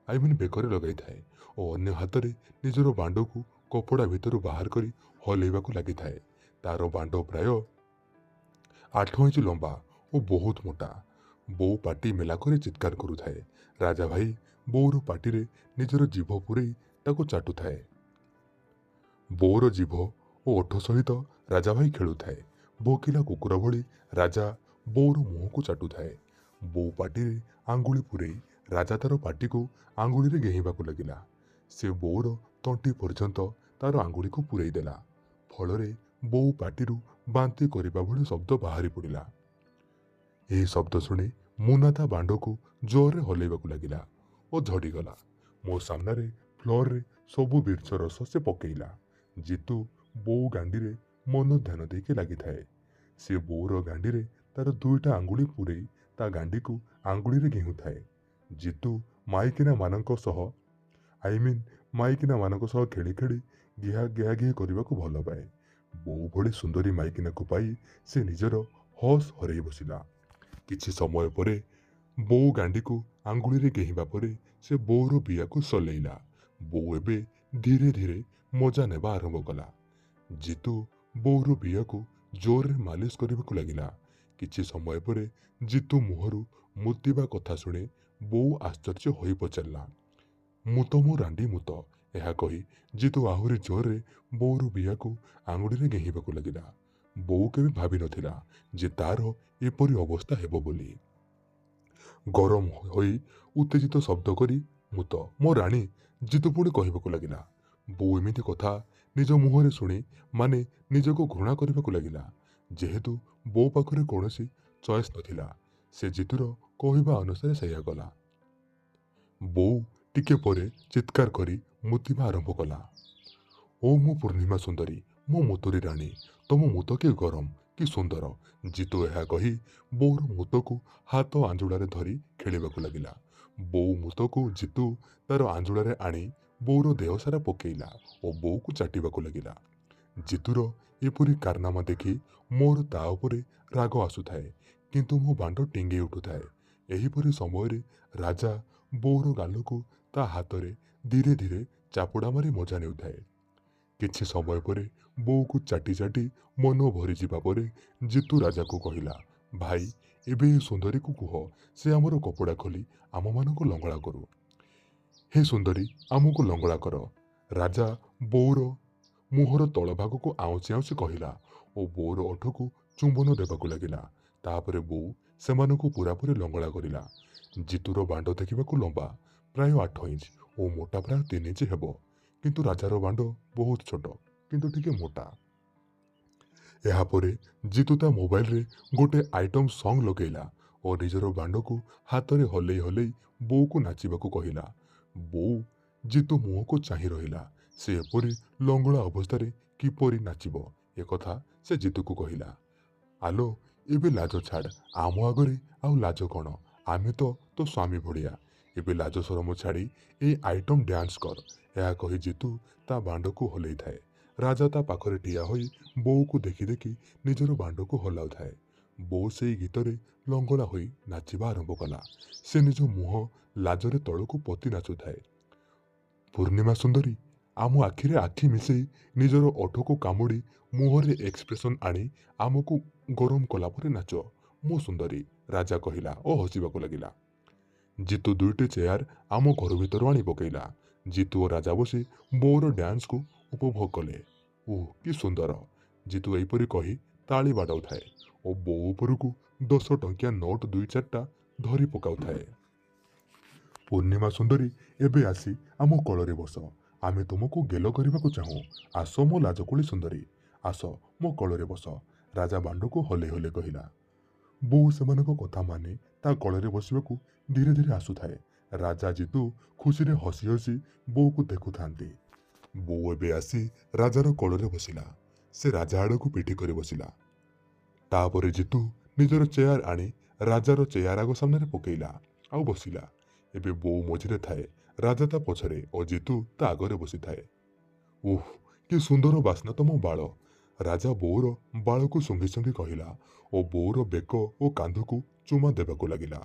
ବେକରେ ଲଗାଇଥାଏ ଓ ଅନ୍ୟ ହାତରେ ନିଜର ବାଣ୍ଡକୁ କପଡ଼ା ଭିତରୁ ବାହାର କରି ହଲେଇବାକୁ ଲାଗିଥାଏ। ତାର ବାଣ୍ଡ ପ୍ରାୟ 8 ଇଞ୍ଚ ଲମ୍ବା ଓ ବହୁତ ମୋଟା। ବୋଉ ପାଟି ମେଲା କରି ଚିତ୍କାର କରୁଥାଏ। ରାଜା ଭାଇ ବୋଉର ପାଟିରେ ନିଜର ଜିଭ ପୂରେଇ ତାକୁ ଚାଟୁଥାଏ। ବୋଉର ଜିଭ ଓ ଓଠ ସହିତ ରାଜା ଭାଇ ଖେଳୁଥାଏ। ଭୋକିଲା କୁକୁର ଭଳି ରାଜା ବୋଉର ମୁହଁକୁ ଚାଟୁଥାଏ। ବୋଉ ପାଟିରେ ଆଙ୍ଗୁଳି ପୂରେଇ ରାଜା ତାର ପାଟିକୁ ଆଙ୍ଗୁଳିରେ ଗେହିବାକୁ ଲାଗିଲା। ସେ ବୋଉର ତଣ୍ଟି ପର୍ଯ୍ୟନ୍ତ ତାର ଆଙ୍ଗୁଳିକୁ ପୂରେଇ ଦେଲା। ଫଳରେ ବୋଉ ପାଟିରୁ ବାନ୍ତି କରିବା ଭଳି ଶବ୍ଦ ବାହାରି ପଡ଼ିଲା। ଏହି ଶବ୍ଦ ଶୁଣି ମୁନା ତା ବାଣ୍ଡକୁ ଜୋରରେ ହଲେଇବାକୁ ଲାଗିଲା ଓ ଝଡ଼ିଗଲା। ମୋ ସାମ୍ନାରେ ଫ୍ଲୋରରେ ସବୁ ବିର୍ଛ ରସ ସେ ପକେଇଲା। ଜିତୁ ବୋଉ ଗାଣ୍ଡିରେ ମନ ଧ୍ୟାନ ଦେଇକି ଲାଗିଥାଏ। ସେ ବୋଉର ଗାଣ୍ଡିରେ ତାର 2ଟା ଆଙ୍ଗୁଳି ପୂରେଇ ତା ଗାଣ୍ଡିକୁ ଆଙ୍ଗୁଳିରେ ଗେହୁଥାଏ। ଜିତୁ ମାଇକିନା ମାନଙ୍କ ସହ ଖେଳି ଖେଳି ଗିହା କରିବାକୁ ଭଲ ପାଏ। ବୋଉ ଭଳି ସୁନ୍ଦରୀ ମାଇକିନାକୁ ପାଇ ସେ ନିଜର ହୋସ୍ ହରେଇ ବସିଲା। କିଛି ସମୟ ପରେ ବୋଉ ଗାଣ୍ଡିକୁ ଆଙ୍ଗୁଳିରେ ଗେହିବା ପରେ ସେ ବୋଉର ବିଆକୁ ସଲେଇଲା। ବୋଉ ଏବେ ଧୀରେ ଧୀରେ ମଜା ନେବା ଆରମ୍ଭ କଲା। ଜିତୁ ବୋଉର ବିଆକୁ ଜୋରରେ ମାଲିସ କରିବାକୁ ଲାଗିଲା। କିଛି ସମୟ ପରେ ଜିତୁ ମୁହଁରୁ ମୁତିବା କଥା ଶୁଣି ବୋଉ ଆଶ୍ଚର୍ଯ୍ୟ ହୋଇ ପଚାରିଲା, ମୁତ ମୋ ରାଣ୍ଡି ମୁତ। ଏହା କହି ଜିତୁ ଆହୁରି ଜୋରରେ ବୋଉର ବିଆକୁ ଆଙ୍ଗୁଳିରେ ଗେହିବାକୁ ଲାଗିଲା। ବୋଉ କେବେ ଭାବିନଥିଲା ଯେ ତାର ଏପରି ଅବସ୍ଥା ହେବ ବୋଲି। ଗରମ ହୋଇ ଉତ୍ତେଜିତ ଶବ୍ଦ କରି ମୁତ ମୋ ରାଣୀ, ଜିତୁ ପୁଣି କହିବାକୁ ଲାଗିଲା। ବୋଉ ଏମିତି କଥା ନିଜ ମୁହଁରେ ଶୁଣି ନିଜକୁ ଘୃଣା କରିବାକୁ ଲାଗିଲା। ଯେହେତୁ ବୋଉ ପାଖରେ କୌଣସି ଚଏସ୍ ନଥିଲା, ସେ ଜିତୁର କହିବା ଅନୁସାରେ ସେଇଆ କଲା। ବୋଉ ଟିକେ ପରେ ଚିତ୍କାର କରି ମୁତିବା ଆରମ୍ଭ କଲା। ଓ ମୋ ପୂର୍ଣ୍ଣିମା ସୁନ୍ଦରୀ, ମୋ ମୁତୁରୀ ରାଣୀ, ତମ ମୁତ କି ଗରମ, କି ସୁନ୍ଦର। ଜିତୁ ଏହା କହି ବୋଉର ମୁତକୁ ହାତ ଆଞ୍ଜୁଳାରେ ଧରି ଖେଳିବାକୁ ଲାଗିଲା। ବୋଉ ମୁତକୁ ଜିତୁ ତାର ଆଞ୍ଜୁଳାରେ ଆଣି ବୋଉର ଦେହ ସାରା ପକେଇଲା ଓ ବୋଉକୁ ଚାଟିବାକୁ ଲାଗିଲା। ଜିତୁର ଏପରି କାରନାମା ଦେଖି ମୋର ତା ଉପରେ ରାଗ ଆସୁଥାଏ, କିନ୍ତୁ ମୋ ବାଣ୍ଡ ଟିଙ୍ଗେଇ ଉଠୁଥାଏ। ଏହିପରି ସମୟରେ ରାଜା ବୋଉର ଗାଲକୁ ତା ହାତରେ ଧୀରେ ଧୀରେ ଚାପୁଡ଼ା ମାରି ମଜା ନେଉଥାଏ। କିଛି ସମୟ ପରେ ବୋଉକୁ ଚାଟି ଚାଟି ମନ ଭରିଯିବା ପରେ ଜିତୁ ରାଜାକୁ କହିଲା, ଭାଇ ଏବେ ଏ ସୁନ୍ଦରୀକୁ କୁହ ସେ ଆମର କପଡ଼ା ଖୋଲି ଆମମାନଙ୍କୁ ଲଙ୍ଗଳା କରୁ। ହେ ସୁନ୍ଦରୀ, ଆମକୁ ଲଙ୍ଗଳା କର। ରାଜା ବୋଉର ମୁହଁର ତଳ ଭାଗକୁ ଆଉଁସି ଆଉଁସି କହିଲା ଓ ବୋଉର ଓଠକୁ ଚୁମ୍ବନ ଦେବାକୁ ଲାଗିଲା। ତାପରେ ବୋଉ ସେମାନଙ୍କୁ ପୂରାପୂରି ଲଙ୍ଗଳା କରିଲା। ଜିତୁର ବାଣ୍ଡ ଦେଖିବାକୁ ଲମ୍ବା, ପ୍ରାୟ 8 ଇଞ୍ଚ ଓ ମୋଟା ପ୍ରାୟ 3 ଇଞ୍ଚ ହେବ, କିନ୍ତୁ ରାଜାର ବାଣ୍ଡ ବହୁତ ଛୋଟ କିନ୍ତୁ ଟିକେ ମୋଟା। ଏହାପରେ ଜିତୁ ତା ମୋବାଇଲରେ ଗୋଟେ ଆଇଟମ ସଙ୍ଗ ଲଗେଇଲା ଓ ନିଜର ବାଣ୍ଡକୁ ହାତରେ ହଲେଇ ହଲେଇ ବୋଉକୁ ନାଚିବାକୁ କହିଲା। ବୋଉ ଜିତୁ ମୁହଁକୁ ଚାହିଁ ରହିଲା। ସେ ଏପରି ଲଙ୍ଗଳା ଅବସ୍ଥାରେ କିପରି ନାଚିବ ଏକଥା ସେ ଜିତୁକୁ କହିଲା। ଆଲୋ ଏବେ ଲାଜ ଛାଡ଼, ଆମ ଆଗରେ ଆଉ ଲାଜ କ'ଣ? ଆମେ ତ ତୋ ସ୍ୱାମୀ ଭଳିଆ। ଏବେ ଲାଜ ସରମ ଛାଡ଼ି ଏଇ ଆଇଟମ ଡ୍ୟାନ୍ସ କର। ଏହା କହି ଜିତୁ ତା ବାଣ୍ଡକୁ ହଲେଇଥାଏ। ରାଜା ତା ପାଖରେ ଠିଆ ହୋଇ ବୋଉକୁ ଦେଖି ଦେଖି ନିଜର ବାଣ୍ଡକୁ ହଲାଉଥାଏ। ବୋଉ ସେଇ ଗୀତରେ ଲଙ୍ଗଳା ହୋଇ ନାଚିବା ଆରମ୍ଭ କଲା। ସେ ନିଜ ମୁହଁ ଲାଜରେ ତଳକୁ ପୋତି ନାଚୁଥାଏ। ପୂର୍ଣ୍ଣିମା ସୁନ୍ଦରୀ, ଆମ ଆଖିରେ ଆଖି ମିଶେଇ ନିଜର ଓଠକୁ କାମୁଡ଼ି ମୁହଁରେ ଏକ୍ସପ୍ରେସନ ଆଣି ଆମକୁ ଗରମ କଲା ପରେ ନାଚ ମୋ ସୁନ୍ଦରୀ, ରାଜା କହିଲା ଓ ହସିବାକୁ ଲାଗିଲା। ଜିତୁ 2ଟି ଚେୟାର ଆମ ଘର ଭିତରୁ ଆଣି ପକେଇଲା। ଜିତୁ ଓ ରାଜା ବସି ବୋଉର ଡ୍ୟାନ୍ସକୁ ଉପଭୋଗ କଲେ। ଓଃ କି ସୁନ୍ଦର। ଜିତୁ ଏହିପରି କହି ତାଳି ବାଡ଼ାଉଥାଏ ଓ ବୋଉ ଉପରକୁ 10 ଟଙ୍କିଆ ନୋଟ 2-4ଟା ଧରି ପକାଉଥାଏ। ପୂର୍ଣ୍ଣିମା ସୁନ୍ଦରୀ, ଏବେ ଆସି ଆମ କୋଳରେ ବସ। ଆମେ ତୁମକୁ ଗେଲ କରିବାକୁ ଚାହୁଁ। ଆସ ମୋ ଲାଜକୁଳି ସୁନ୍ଦରୀ, ଆସ ମୋ କୋଳରେ ବସ, ରାଜା ବାଣ୍ଡକୁ ହଲେଇ ହଲେଇ କହିଲା। ବୋଉ ସେମାନଙ୍କ କଥା ମାନି ତା କୋଳରେ ବସିବାକୁ ଧୀରେ ଧୀରେ ଆସୁଥାଏ। ରାଜା ଜିତୁ ଖୁସିରେ ହସି ହସି ବୋଉକୁ ଦେଖୁଥାନ୍ତି। ବୋଉ ଏବେ ଆସି ରାଜାର କୋଳରେ ବସିଲା। ସେ ରାଜା ଆଡ଼କୁ ପିଠି କରି ବସିଲା। ତାପରେ ଜିତୁ ନିଜର ଚେୟାର ଆଣି ରାଜାର ଚେୟାର ଆଗ ସାମ୍ନାରେ ପକେଇଲା ଆଉ ବସିଲା। ଏବେ ବୋଉ ମଝିରେ ଥାଏ, ରାଜା ତା ପଛରେ ଓ ଜିତୁ ତା ଆଗରେ ବସିଥାଏ। ଉଃ କି ସୁନ୍ଦର ବାସ୍ନା ତମ ବାଳ। ରାଜା ବୋଉର ବାଳକୁ ଶୁଙ୍ଘି ଶୁଙ୍ଘି କହିଲା ଓ ବୋଉର ବେକ ଓ କାନ୍ଧକୁ ଚୁମା ଦେବାକୁ ଲାଗିଲା।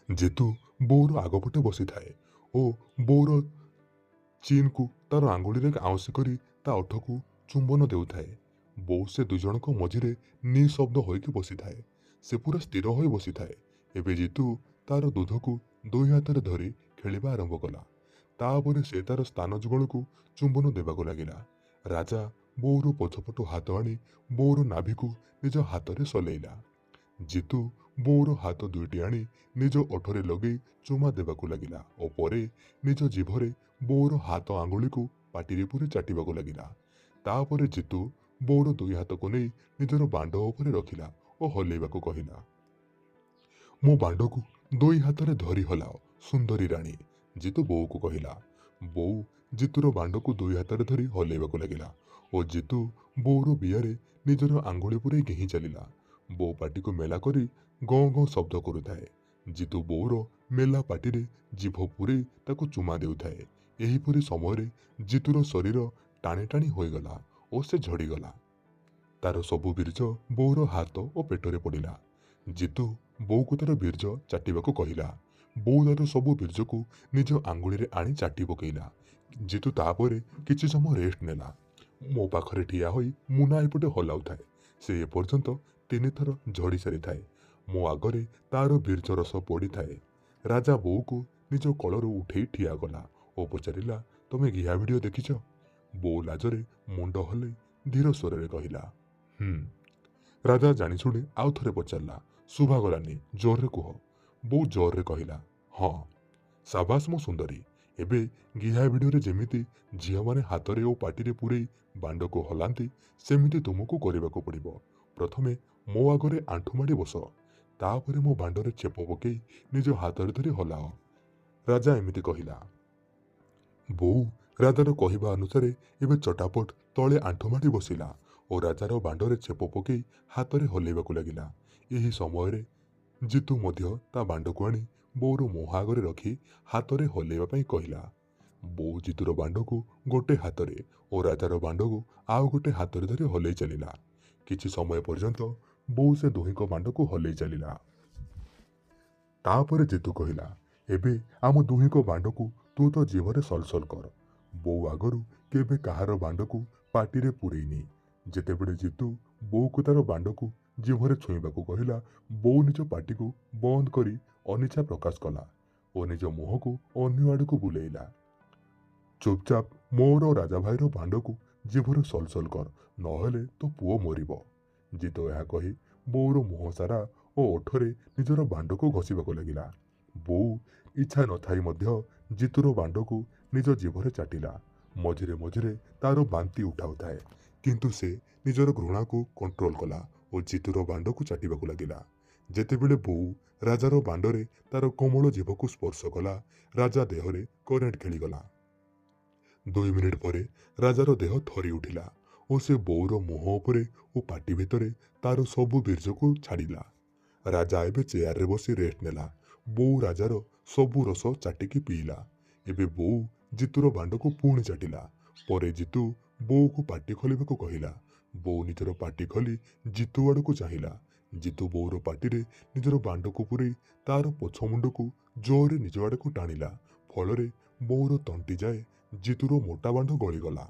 ଜିତୁ ବୋଉର ଆଗପଟେ ବସିଥାଏ ଓ ବୋଉର ଚିନ୍କୁ ତାର ଆଙ୍ଗୁଳିରେ ଆଉଁସି କରି ତା ଓଠକୁ ଚୁମ୍ବନ ଦେଉଥାଏ। ବୋଉ ସେ ଦୁଇଜଣଙ୍କ ମଝିରେ ନିଃଶବ୍ଦ ହୋଇକି ବସିଥାଏ। ସେ ପୁରା ସ୍ଥିର ହୋଇ ବସିଥାଏ। ଏବେ ଜିତୁ ତାର ଦୁଧକୁ 2 ହାତରେ ଧରି ଖେଳିବା ଆରମ୍ଭ କଲା। ତାପରେ ସେ ତାର ସ୍ଥାନ ଯୁଗଳକୁ ଚୁମ୍ବନ ଦେବାକୁ ଲାଗିଲା। ରାଜା ବୋଉର ପଛପଟୁ ହାତ ଆଣି ବୋଉର ନାଭିକୁ ନିଜ ହାତରେ ସଲେଇଲା। ଜିତୁ ବୋଉର ହାତ ଦୁଇଟି ଆଣି ନିଜ ଓଠରେ ଲଗେଇ ଚୁମା ଦେବାକୁ ଲାଗିଲା ଓ ପରେ ନିଜ ଜିଭରେ ବୋଉର ହାତ ଆଙ୍ଗୁଳିକୁ ପାଟିରେ ପୁରେଇ ଚାଟିବାକୁ ଲାଗିଲା। ତାପରେ ଜିତୁ ବୋଉର 2 ହାତକୁ ନେଇ ନିଜର ବାଣ୍ଡ ଉପରେ ରଖିଲା ଓ ହଲେଇବାକୁ କହିଲା। ମୋ ବାଣ୍ଡକୁ 2 ହାତରେ ଧରି ହଲାଅ ସୁନ୍ଦରୀ ରାଣୀ, ଜିତୁ ବୋଉକୁ କହିଲା। ବୋଉ ଜିତୁର ବାଣ୍ଡକୁ 2 ହାତରେ ଧରି ହଲେଇବାକୁ ଲାଗିଲା ଓ ଜିତୁ ବୋଉର ବିଆରେ ନିଜର ଆଙ୍ଗୁଳି ପୁରେଇ ଗିହିଁ ଚାଲିଲା। ବୋଉ ପାଟିକୁ ମେଲା କରି ଗଁ ଗଁ ଶବ୍ଦ କରୁଥାଏ। ଜିତୁ ବୋଉର ମେଲା ପାଟିରେ ଜିଭ ପୁରେଇ ତାକୁ ଚୁମା ଦେଉଥାଏ। ଏହିପରି ସମୟରେ ଜିତୁର ଶରୀର ଟାଣି ଟାଣି ହୋଇଗଲା ଓ ସେ ଝଡ଼ିଗଲା। ତାର ସବୁ ବୀର୍ଯ୍ୟ ବୋଉର ହାତ ଓ ପେଟରେ ପଡ଼ିଲା। ଜିତୁ ବୋଉକୁ ତାର ବୀର୍ଯ୍ୟ ଚାଟିବାକୁ କହିଲା। ବୋଉ ତାର ସବୁ ବୀର୍ଯ୍ୟକୁ ନିଜ ଆଙ୍ଗୁଳିରେ ଆଣି ଚାଟି ପକେଇଲା। ଜିତୁ ତାପରେ କିଛି ସମୟ ରେଷ୍ଟ ନେଲା। ମୋ ପାଖରେ ଠିଆ ହୋଇ ମୁନା ଏପଟେ ହଲାଉଥାଏ। ସେ ଏପର୍ଯ୍ୟନ୍ତ 3 ଥର ଝଡ଼ି ସାରିଥାଏ। ମୋ ଆଗରେ ତାର ବୀର୍ଯ୍ୟ ରସ ପଡ଼ିଥାଏ। ରାଜା ବୋଉକୁ ନିଜ କୋଳରୁ ଉଠେଇ ଠିଆ କଲା ଓ ପଚାରିଲା, ତମେ ଘିଆ ଭିଡ଼ିଓ ଦେଖିଛ? ବୋଉ ଲାଜରେ ମୁଣ୍ଡ ହଲେଇ ଧୀର ସ୍ୱରରେ କହିଲା, ରାଜା ଜାଣିଶୁଣି ଆଉ ଥରେ ପଚାରିଲା, ଶୁଭାଗଲାନି, ଜୋରରେ କୁହ। ବୋଉ ଜୋରରେ କହିଲା, ହଁ। ସାବାସ୍ ମୋ ସୁନ୍ଦରୀ, ଏବେ ଘିଆ ଭିଡ଼ିଓରେ ଯେମିତି ଝିଅମାନେ ହାତରେ ଓ ପାଟିରେ ପୁରେଇ ବାଣ୍ଡକୁ ହଲାନ୍ତି ସେମିତି ତୁମକୁ କରିବାକୁ ପଡ଼ିବ। ପ୍ରଥମେ ମୋ ଆଗରେ ଆଣ୍ଠୁମାଡ଼ି ବସ, ତାପରେ ମୋ ବାଣ୍ଡରେ ଛେପ ପକେଇ ନିଜ ହାତରେ ଧରି ହଲାଅ। ରାଜା ଏମିତି କହିଲା। ବୋଉ ରାଜାର କହିବା ଅନୁସାରେ ଏବେ ଚଟାପଟ ତଳେ ଆଣ୍ଠୁମାଡ଼ି ବସିଲା ଓ ରାଜାର ବାଣ୍ଡରେ ଛେପ ପକେଇ ହାତରେ ହଲେଇବାକୁ ଲାଗିଲା। ଏହି ସମୟରେ ଜିତୁ ମଧ୍ୟ ତା ବାଣ୍ଡକୁ ଆଣି ବୋଉର ମୁହଁ ଆଗରେ ରଖି ହାତରେ ହଲେଇବା ପାଇଁ କହିଲା। ବୋଉ ଜିତୁର ବାଣ୍ଡକୁ ଗୋଟେ ହାତରେ ଓ ରାଜାର ବାଣ୍ଡକୁ ଆଉ ଗୋଟେ ହାତରେ ଧରି ହଲେଇ ଚାଲିଲା। କିଛି ସମୟ ପର୍ଯ୍ୟନ୍ତ ବୋଉ ସେ ଦୁହିଁଙ୍କ ବାଣ୍ଡକୁ ହଲେଇ ଚାଲିଲା। ତାପରେ ଜିତୁ କହିଲା, ଏବେ ଆମ ଦୁହିଁଙ୍କ ବାଣ୍ଡକୁ ତୁ ତ ଜିଭରେ ସଲସଲ କର। ବୋଉ ଆଗରୁ କେବେ କାହାର ବାଣ୍ଡକୁ ପାଟିରେ ପୁରେଇନି। ଯେତେବେଳେ ଜିତୁ ବୋଉକୁ ତାର ବାଣ୍ଡକୁ ଜିଭରେ ଛୁଇଁବାକୁ କହିଲା, ବୋଉ ନିଜ ପାଟିକୁ ବନ୍ଦ କରି ଅନିଚ୍ଛା ପ୍ରକାଶ କଲା ଓ ନିଜ ମୁହଁକୁ ଅନ୍ୟ ଆଡ଼କୁ ବୁଲେଇଲା। ଚୁପଚାପ ମୋର ରାଜା ଭାଇର ବାଣ୍ଡକୁ ଜିଭରେ ସଲସଲ କର, ନହେଲେ ତୋ ପୁଅ ମରିବ। ଜିତୁ ଏହା କହି ବୋଉର ମୁହଁ ସାରା ଓ ଓଠରେ ନିଜର ବାଣ୍ଡକୁ ଘଷିବାକୁ ଲାଗିଲା। ବୋଉ ଇଚ୍ଛା ନଥାଇ ମଧ୍ୟ ଜିତୁର ବାଣ୍ଡକୁ ନିଜ ଜିଭରେ ଚାଟିଲା। ମଝିରେ ମଝିରେ ତାର ବାନ୍ତି ଉଠାଉଥାଏ, କିନ୍ତୁ ସେ ନିଜର ଘୃଣାକୁ କଣ୍ଟ୍ରୋଲ କଲା ଓ ଜିତୁର ବାଣ୍ଡକୁ ଚାଟିବାକୁ ଲାଗିଲା। ଯେତେବେଳେ ବୋଉ ରାଜାର ବାଣ୍ଡରେ ତାର କୋମଳ ଜିଭକୁ ସ୍ପର୍ଶ କଲା, ରାଜା ଦେହରେ କରେଣ୍ଟ ଖେଳିଗଲା। 2 ମିନିଟ ପରେ ରାଜାର ଦେହ ଥରି ଉଠିଲା ଓ ସେ ବୋଉର ମୁହଁ ଉପରେ ଓ ପାଟି ଭିତରେ ତାର ସବୁ ବୀର୍ଯ୍ୟକୁ ଛାଡ଼ିଲା। ରାଜା ଏବେ ଚେୟାରରେ ବସି ରେଷ୍ଟ ନେଲା। ବୋଉ ରାଜାର ସବୁ ରସ ଚାଟିକି ପିଇଲା। ଏବେ ବୋଉ ଜିତୁର ବାଣ୍ଡକୁ ପୁଣି ଚାଟିଲା। ପରେ ଜିତୁ ବୋଉକୁ ପାଟି ଖୋଲିବାକୁ କହିଲା। ବୋଉ ନିଜର ପାଟି ଖୋଲି ଜିତୁ ଆଡ଼କୁ ଚାହିଁଲା। ଜିତୁ ବୋଉର ପାଟିରେ ନିଜର ବାଣ୍ଡକୁ ପୁରେଇ ତାର ପଛ ମୁଣ୍ଡକୁ ଜୋରରେ ନିଜ ଆଡ଼କୁ ଟାଣିଲା। ଫଳରେ ବୋଉର ତଣ୍ଟି ଯାଏ ଜିତୁର ମୋଟା ବାଣ୍ଡ ଗଳିଗଲା।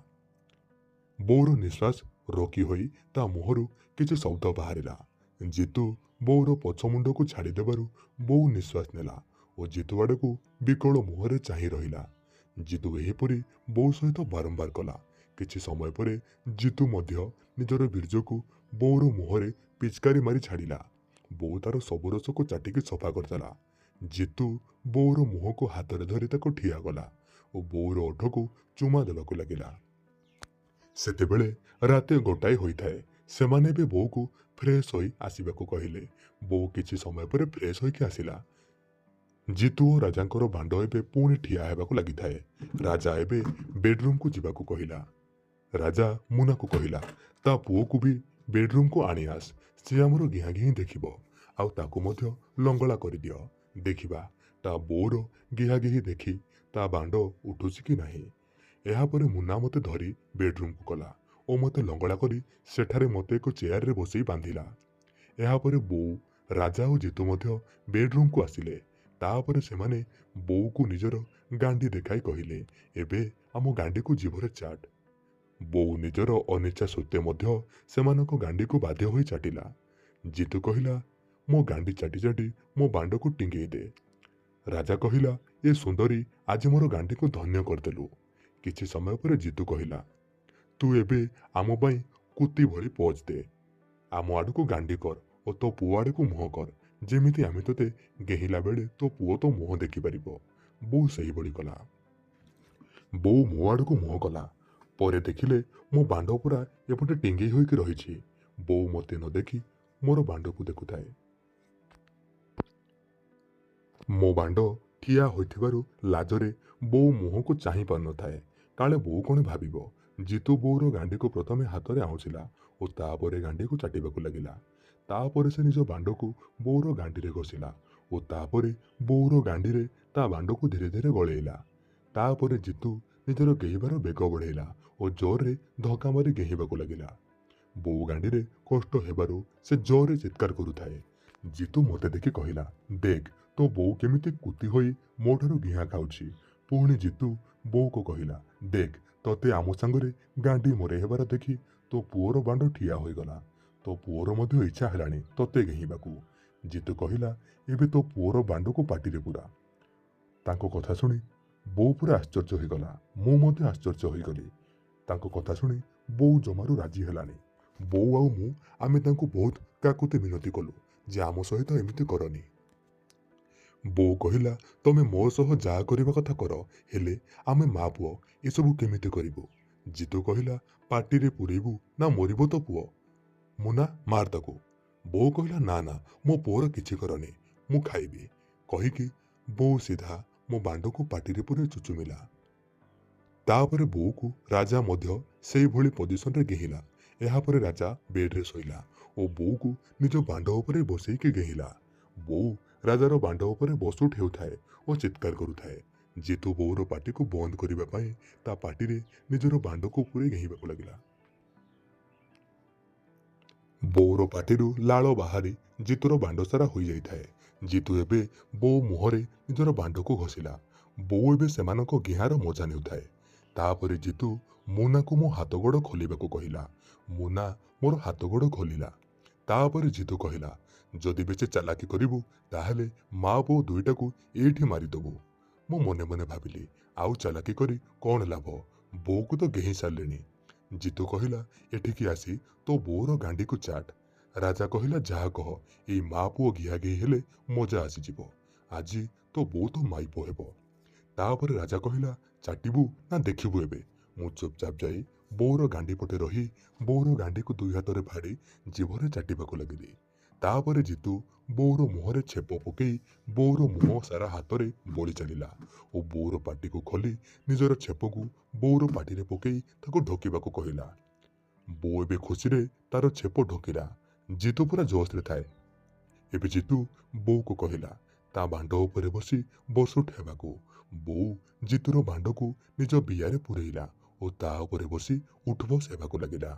ବୋଉର ନିଶ୍ୱାସ ରୋକି ହୋଇ ତା ମୁହଁରୁ କିଛି ଶବ୍ଦ ବାହାରିଲା। ଜିତୁ ବୋଉର ପଛ ମୁଣ୍ଡକୁ ଛାଡ଼ି ଦେବାରୁ ବୋଉ ନିଶ୍ୱାସ ନେଲା ଓ ଜିତୁ ଆଡ଼କୁ ବିକଳ ମୁହଁରେ ଚାହିଁ ରହିଲା। ଜିତୁ ଏହିପରି ବୋଉ ସହିତ ବାରମ୍ବାର କଲା, କିଛି ସମୟ ପରେ ଜିତୁ ମଧ୍ୟ ନିଜର ବୀର୍ଯ୍ୟକୁ ବୋଉର ମୁହଁରେ ପିଚକାରି ମାରି ଛାଡ଼ିଲା। ବୋଉ ତାର ସବୁ ରସକୁ ଚାଟିକି ସଫା କରିଦେଲା। ଜିତୁ ବୋଉର ମୁହଁକୁ ହାତରେ ଧରି ତାକୁ ଠିଆ କଲା ଓ ବୋଉର ଓଠକୁ ଚୁମା ଦେବାକୁ ଲାଗିଲା। ସେତେବେଳେ ରାତି ଗୋଟାଏ ହୋଇଥାଏ। ସେମାନେ ଏବେ ବୋଉକୁ ଫ୍ରେଶ ହୋଇ ଆସିବାକୁ କହିଲେ। ବୋଉ କିଛି ସମୟ ପରେ ଫ୍ରେଶ ହୋଇକି ଆସିଲା। ଜିତୁ ଓ ରାଜାଙ୍କର ବାଣ୍ଡ ଏବେ ପୁଣି ଠିଆ ହେବାକୁ ଲାଗିଥାଏ। ରାଜା ଏବେ ବେଡରୁମକୁ ଯିବାକୁ କହିଲା। ରାଜା ମୁନାକୁ କହିଲା, ତା ପୁଅକୁ ବି ବେଡରୁମକୁ ଆଣି ଆସ। ସେ ଆମର ଘିଁ ଘିଁ ଦେଖିବ, ଆଉ ତାକୁ ମଧ୍ୟ ଲଙ୍ଗଳା କରିଦିଅ। ଦେଖିବା ତା ବୋଉର ଘିହା ଘିହି ଦେଖି ତା ବାଣ୍ଡ ଉଠୁଛି କି ନାହିଁ। ଏହାପରେ ମୁନା ମୋତେ ଧରି ବେଡରୁମକୁ ଗଲା ଓ ମୋତେ ଲଙ୍ଗଳା କରି ସେଠାରେ ମୋତେ ଏକ ଚେୟାରରେ ବସେଇ ବାନ୍ଧିଲା। ଏହାପରେ ବୋଉ, ରାଜା ଓ ଜିତୁ ମଧ୍ୟ ବେଡରୁମକୁ ଆସିଲେ। ତାପରେ ସେମାନେ ବୋଉକୁ ନିଜର ଗାଣ୍ଡି ଦେଖାଇ କହିଲେ, ଏବେ ଆମ ଗାଣ୍ଡିକୁ ଜିଭରେ ଚାଟ। ବୋଉ ନିଜର ଅନିଚ୍ଛା ସତ୍ତ୍ୱେ ମଧ୍ୟ ସେମାନଙ୍କ ଗାଣ୍ଡିକୁ ବାଧ୍ୟ ହୋଇ ଚାଟିଲା। ଜିତୁ କହିଲା, ମୋ ଗାଣ୍ଡି ଚାଟି ଚାଟି ମୋ ବାଣ୍ଡକୁ ଟିଙ୍ଗେଇ ଦେ। ରାଜା କହିଲା, ଏ ସୁନ୍ଦରୀ, ଆଜି ମୋର ଗାଣ୍ଡିକୁ ଧନ୍ୟ କରିଦେଲୁ। କିଛି ସମୟ ପରେ ଜିତୁ କହିଲା, ତୁ ଏବେ ଆମ ପାଇଁ କୁତି ଭଳି ପୋଜ୍ ଦେ। ଆମ ଆଡ଼କୁ ଗାଣ୍ଡି କର ଓ ତୋ ପୁଅ ଆଡ଼କୁ ମୁହଁ କର, ଯେମିତି ଆମେ ତୋତେ ଗେହିଲା ବେଳେ ତୋ ପୁଅ ତୋ ମୁହଁ ଦେଖିପାରିବ। ବୋଉ ସେହିଭଳି କଲା। ବୋଉ ମୋ ଆଡ଼କୁ ମୁହଁ କଲା। ପରେ ଦେଖିଲେ ମୋ ବାଣ୍ଡ ପୁରା ଏପଟେ ଟିଙ୍ଗେଇ ହୋଇକି ରହିଛି। ବୋଉ ମୋତେ ନ ଦେଖି ମୋର ବାଣ୍ଡକୁ ଦେଖୁଥାଏ। ମୋ ବାଣ୍ଡ ଠିଆ ହୋଇଥିବାରୁ ଲାଜରେ ବୋଉ ମୁହଁକୁ ଚାହିଁ ପାରୁନଥାଏ। କାଳେ ବୋଉ କଣ ଭାବିବ। ଜିତୁ ବୋଉର ଗାଣ୍ଡିକୁ ପ୍ରଥମେ ହାତରେ ଆଉଁସିଲା ଓ ତାପରେ ଗାଣ୍ଡିକୁ ଚାଟିବାକୁ ଲାଗିଲା। ତାପରେ ସେ ନିଜ ବାଣ୍ଡକୁ ବୋଉର ଗାଣ୍ଡିରେ ଘଷିଲା ଓ ତାପରେ ବୋଉର ଗାଣ୍ଡିରେ ତା ବାଣ୍ଡକୁ ଧୀରେ ଧୀରେ ଗଳେଇଲା। ତାପରେ ଜିତୁ ନିଜର ଗେହିବାର ବେଗ ବଢ଼େଇଲା ଓ ଜୋରରେ ଧକ୍କା ମାରି ଗେହିବାକୁ ଲାଗିଲା। ବୋଉ ଗାଣ୍ଡିରେ କଷ୍ଟ ହେବାରୁ ସେ ଜୋରରେ ଚିତ୍କାର କରୁଥାଏ। ଜିତୁ ମୋତେ ଦେଖି କହିଲା, ଦେଖ ତୋ ବୋଉ କେମିତି କୁତି ହୋଇ ମୋ ଠାରୁ ଘିଆ ଖାଉଛି। ପୁଣି ଜିତୁ ବୋଉକୁ କହିଲା, ଦେଖ ତତେ ଆମ ସାଙ୍ଗରେ ଗାଣ୍ଡି ମରେଇ ହେବାର ଦେଖି ତୋ ପୁଅର ବାଣ୍ଡ ଠିଆ ହୋଇଗଲା। ତୋ ପୁଅର ମଧ୍ୟ ଇଚ୍ଛା ହେଲାଣି ତତେ ଘେହିବାକୁ। ଜିତୁ କହିଲା, ଏବେ ତୋ ପୁଅର ବାଣ୍ଡକୁ ପାଟିରେ ପୁରା। ତାଙ୍କ କଥା ଶୁଣି ବୋଉ ପୁରା ଆଶ୍ଚର୍ଯ୍ୟ ହୋଇଗଲା। ମୁଁ ମଧ୍ୟ ଆଶ୍ଚର୍ଯ୍ୟ ହୋଇଗଲି। ତାଙ୍କ କଥା ଶୁଣି ବୋଉ ଜମାରୁ ରାଜି ହେଲାନି। ବୋଉ ଆଉ ମୁଁ ଆମେ ତାଙ୍କୁ ବହୁତ କାକୁତି ମିନତି କଲୁ ଯେ ଆମ ସହିତ ଏମିତି କରନି। ବୋଉ କହିଲା, ତମେ ମୋ ସହ ଯାହା କରିବା କଥା କର, ହେଲେ ଆମେ ମା ପୁଅ ଏସବୁ କେମିତି କରିବୁ? ଜିତୁ କହିଲା, ପାଟିରେ ପୁରେଇବୁ ନା ମରିବ ତ ପୁଅ। ମୁନା, ମାର ତାକୁ। ବୋଉ କହିଲା, ନା ନା, ମୋ ପୁଅର କିଛି କରନି, ମୁଁ ଖାଇବି। କହିକି ବୋଉ ସିଧା ମୋ ବାଣ୍ଡକୁ ପାଟିରେ ପୁରେଇ ଚୁଚୁମିଲା। ତାପରେ ବୋଉକୁ ରାଜା ମଧ୍ୟ ସେଇଭଳି ପୋଜିସନରେ ଗେହିଲା। ଏହାପରେ ରାଜା ବେଡରେ ଶୋଇଲା ଓ ବୋଉକୁ ନିଜ ବାଣ୍ଡ ଉପରେ ବସେଇକି ଗେହିଲା। ବୋଉ ରାଜାର ବାଣ୍ଡ ଉପରେ ବସୁଟ ହେଉଥାଏ ଓ ଚିତ୍କାର କରୁଥାଏ। ଜିତୁ ବୋଉର ପାଟିକୁ ବନ୍ଦ କରିବା ପାଇଁ ତା ପାଟିରେ ନିଜର ବାଣ୍ଡକୁ ପୁରେଇ ଘେହିବାକୁ ଲାଗିଲା। ବୋଉର ପାଟିରୁ ଲାଳ ବାହାରି ଜିତୁର ବାଣ୍ଡ ସାରା ହୋଇଯାଇଥାଏ। ଜିତୁ ଏବେ ବୋଉ ମୁହଁରେ ନିଜର ବାଣ୍ଡକୁ ଘଷିଲା। ବୋଉ ଏବେ ସେମାନଙ୍କ ଗେହାର ମଜା ନେଉଥାଏ। ତାପରେ ଜିତୁ ମୁନାକୁ ମୋ ହାତ ଗୋଡ଼ ଖୋଲିବାକୁ କହିଲା। ମୁନା ମୋର ହାତ ଗୋଡ଼ ଖୋଲିଲା। ତାପରେ ଜିତୁ କହିଲା, ଯଦି ବେଶୀ ଚାଲାକି କରିବୁ ତାହେଲେ ମା ବୋଉ ଦୁଇଟାକୁ ଏଇଠି ମାରିଦେବୁ। ମୁଁ ମନେ ମନେ ଭାବିଲି, ଆଉ ଚାଲାକି କରି କଣ ଲାଭ? ବୋଉକୁ ତ ଗେହି ସାରିଲେଣି। ଜିତୁ କହିଲା, ଏଠିକି ଆସି ତୋ ବୋଉର ଗାଣ୍ଡିକୁ ଚାଟ। ରାଜା କହିଲା, ଯାହା କହ, ଏଇ ମା ପୁଅ ଘିଆ ଘିଇ ହେଲେ ମଜା ଆସିଯିବ। ଆଜି ତୋ ବୋଉ ତ ମାଇପ ହେବ। ତାପରେ ରାଜା କହିଲା, ଚାଟିବୁ ନା ଦେଖିବୁ ଏବେ? ମୁଁ ଚୁପଚାପ ଯାଇ ବୋଉର ଗାଣ୍ଡି ପଟେ ରହି ବୋଉର ଗାଣ୍ଡିକୁ ଦୁଇ ହାତରେ ଫାଡ଼ି ଜିଭରେ ଚାଟିବାକୁ ଲାଗିଲି। ତାପରେ ଜିତୁ ବୋଉର ମୁହଁରେ ଛେପ ପକେଇ ବୋଉର ମୁହଁ ସାରା ହାତରେ ବୋଳି ଚାଲିଲା ଓ ବୋଉର ପାଟିକୁ ଖୋଲି ନିଜର ଛେପକୁ ବୋଉର ପାଟିରେ ପକେଇ ତାକୁ ଢୋକିବାକୁ କହିଲା। ବୋଉ ଏବେ ଖୁସିରେ ତାର ଛେପ ଢୋକିଲା। ଜିତୁ ପୁରା ଜୋଶରେ ଥାଏ। ଏବେ ଜିତୁ ବୋଉକୁ କହିଲା ତା ବାଣ୍ଡ ଉପରେ ବସି ବସୁଟ ହେବାକୁ। ବୋଉ ଜିତୁର ବାଣ୍ଡକୁ ନିଜ ବିଆରେ ପୁରେଇଲା ଓ ତା ଉପରେ ବସି ଉଠବସ ହେବାକୁ ଲାଗିଲା।